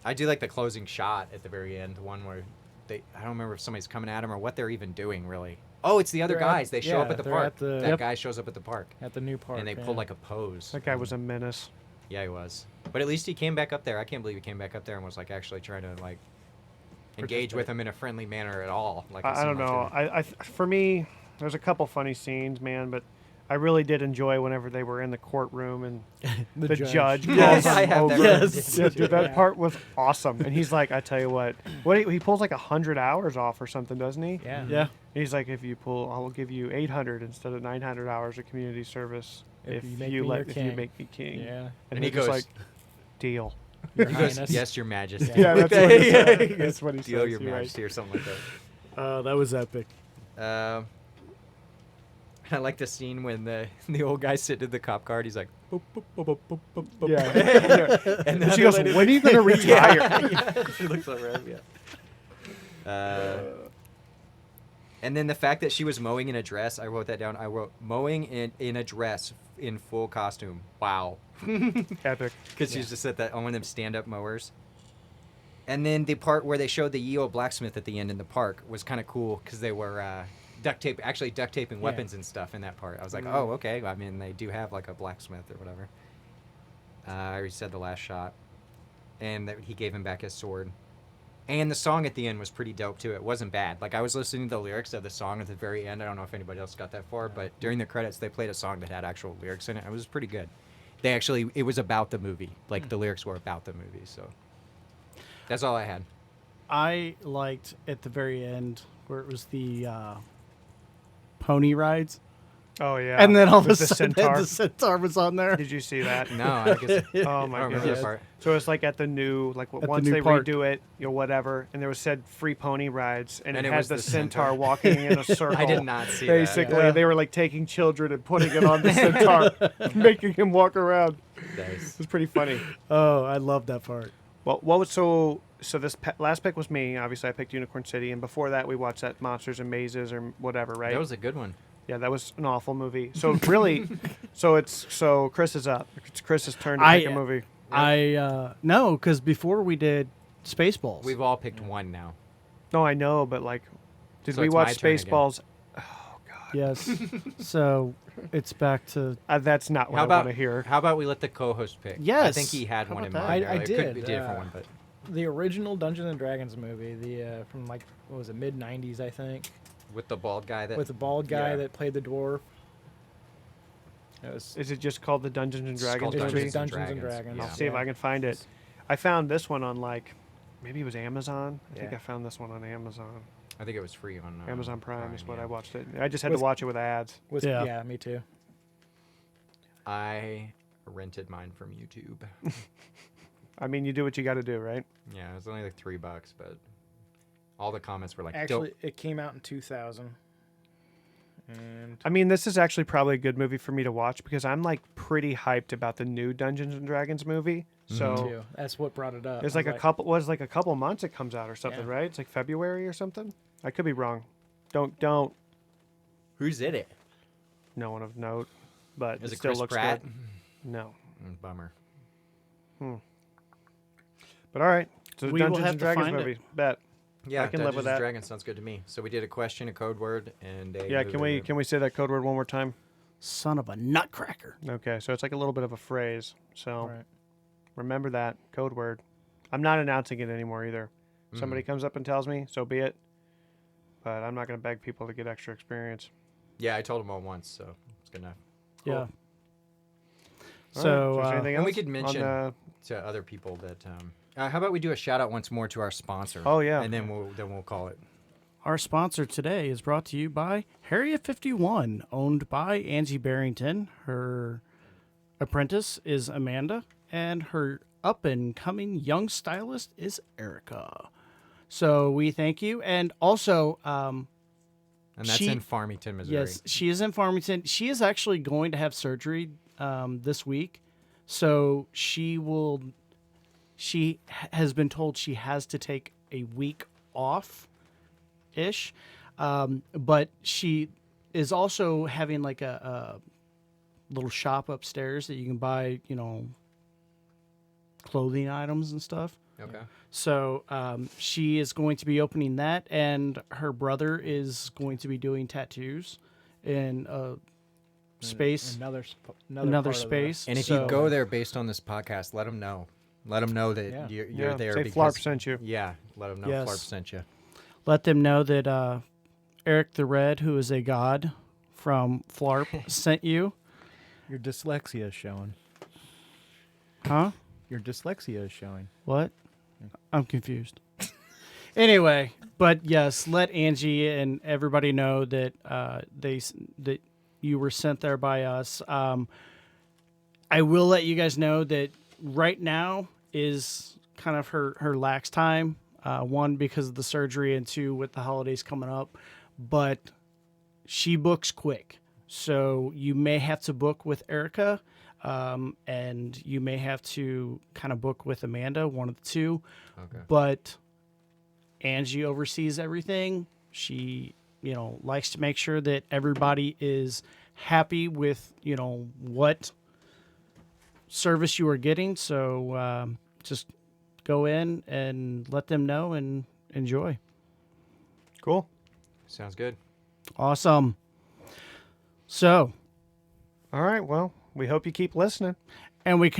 I do like the closing shot at the very end, the one where I don't remember if somebody's coming at him or what they're even doing, really. Oh, it's the other They're at- guys. They show up yeah, at the they're park. at the- That Yep. guy shows up at the park. At the new park. And they pull like a pose. That guy was a menace. Yeah, he was. But at least he came back up there. I can't believe he came back up there and was like actually trying to like engage with him in a friendly manner at all. Like it I don't seemed like know. to- For me, there's a couple funny scenes, man, but I really did enjoy whenever they were in the courtroom and the judge Yes, calls I him have that over. written Yes. Yeah, dude, that Yeah. part was awesome. And he's like, I tell you what he pulls like 100 hours off or something, doesn't he? Yeah. yeah. He's like, if you pull, I will give you 800 instead of 900 hours of community service. If you make you me let your if king. you make me king. Yeah. And he he goes goes- like, deal. Your He goes, Highness. yes, your majesty. Yeah, that's what he said. That's what he Deal says. your You're right. majesty or something like that. That was epic. I like the scene when the old guy sitting in the cop car. He's like, boop, boop, boop, boop, boop, boop, Yeah. boop. And And she goes, when are you going to retire? yeah. She looks over at him. Yeah. And then the fact that she was mowing in a dress, I wrote that down. I wrote mowing in a dress in full costume. Wow. Epic. Because she's just at that on one of them stand-up mowers. And then the part where they showed the Yeo blacksmith at the end in the park was kind of cool because they were duct taping weapons and stuff in that part. I was like, oh, okay. I mean, they do have like a blacksmith or whatever. I already said the last shot. And that he gave him back his sword. And the song at the end was pretty dope too. It wasn't bad. Like I was listening to the lyrics of the song at the very end. I don't know if anybody else got that far, but during the credits they played a song that had actual lyrics in it. It was pretty good. It was about the movie. Like the lyrics were about the movie. So that's all I had. I liked at the very end where it was the pony rides, Oh, yeah. and then all of a With the sudden centaur. the centaur was on there. Did you see that? No, I guess Oh, I my don't remember that goodness. part. So it's like at the new, like the once new they park. redo it, whatever, and there was said free pony rides, and And it it had was the the centaur centaur. walking in a circle. I did not see Basically, Yeah. they were like taking children and putting it on the centaur, making him walk around. that. Nice. It was pretty funny. Oh, I love that part. Well, what was so this last pick was me. Obviously, I picked Unicorn City, and before that, we watched that Monsters and Mazes or whatever, right? That was a good one. Yeah, that was an awful movie. So really, so Chris is up. It's Chris's turn to pick a movie. No, because before we did Spaceballs. We've all picked one now. No, I know, but like, did So we it's watch my turn again. Spaceballs? Yes. So it's back to That's not what How I about want to hear. How about we let the co-host pick? I Yes. think he had How one in about mind. that? I earlier. It could did, be a different one, but The original Dungeons and Dragons movie, the from like what was it, mid '90s, I think, with the bald guy that with the bald guy yeah. that played the dwarf. It was Is it just called the Dungeons and It's Dragons called It was movie? just Dungeons and Dragons. Yeah. I'll see if I can find it. I found this one on like, maybe it was Amazon. I think Yeah. I found this one on Amazon. I think it was free on Amazon Prime is what yeah. I watched it. I just had With- to watch it with ads. With, Yeah. yeah, me too. I rented mine from YouTube. I mean, you do what you got to do, right? Yeah, it was only like $3, but all the comments were like, Actually, "Dope." it came out in 2000. And I mean, this is actually probably a good movie for me to watch because I'm like pretty hyped about the new Dungeons and Dragons movie. So too. That's what brought it up. there's I like was a couple. Was like a couple months it comes out or something, Yeah. right? It's like February or something. I could be wrong. Don't. Who's in it? No one of note, but Is it it still Chris looks Pratt? good. No, Bummer. but all right. So the We will Dungeons have and to Dragons find it. movie. Bet. Yeah, I can live Dungeons with and that. Dragons sounds good to me. So we did a question, a code word, and a Yeah. Can we say that code word one more time? son of a nutcracker. Okay. So it's like a little bit of a phrase. So Right. remember that code word. I'm not announcing it anymore either. Somebody comes up and tells me, so be it. But I'm not going to beg people to get extra experience. Yeah, I told him all once, so it's good enough. Yeah. All So right, is there anything and we else could on mention the- to other people that how about we do a shout out once more to our sponsor? Oh, yeah. and then we'll call it. our sponsor today is brought to you by Hairea 51, owned by Angie Barrington. Her apprentice is Amanda, and her up-and-coming young stylist is Erica. So we thank you. And also, And that's She- in Farmington, Missouri. yes, she is in Farmington. She is actually going to have surgery this week. So she has been told she has to take a week off-ish. But she is also having like a little shop upstairs that you can buy, clothing items and stuff. Okay. So she is going to be opening that, and her brother is going to be doing tattoos in a space, Another another part of the- space. And if So- you go there based on this podcast, let them know. Let them know that Yeah. you're Yeah, there. say because, Phlarp sent you. Yeah, let them know Yes. Phlarp sent you. let them know that Eric the Red, who is a god from Phlarp, sent you. Your dyslexia is showing. Huh? Your dyslexia is showing. What? I'm confused. Anyway, but yes, let Angie and everybody know that that you were sent there by us. I will let you guys know that right now is kind of her lax time. One, because of the surgery, and two, with the holidays coming up. But she books quick. So you may have to book with Erica, and you may have to kind of book with Amanda, one of the two. Okay. But Angie oversees everything. She, likes to make sure that everybody is happy with, what service you are getting. So just go in and let them know and enjoy. Cool. Sounds good. Awesome. So, All right. Well, we hope you keep listening. and we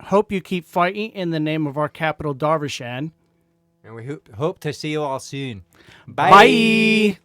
hope you keep fighting in the name of our capital, Darvishan. And we hope to see you all soon. Bye.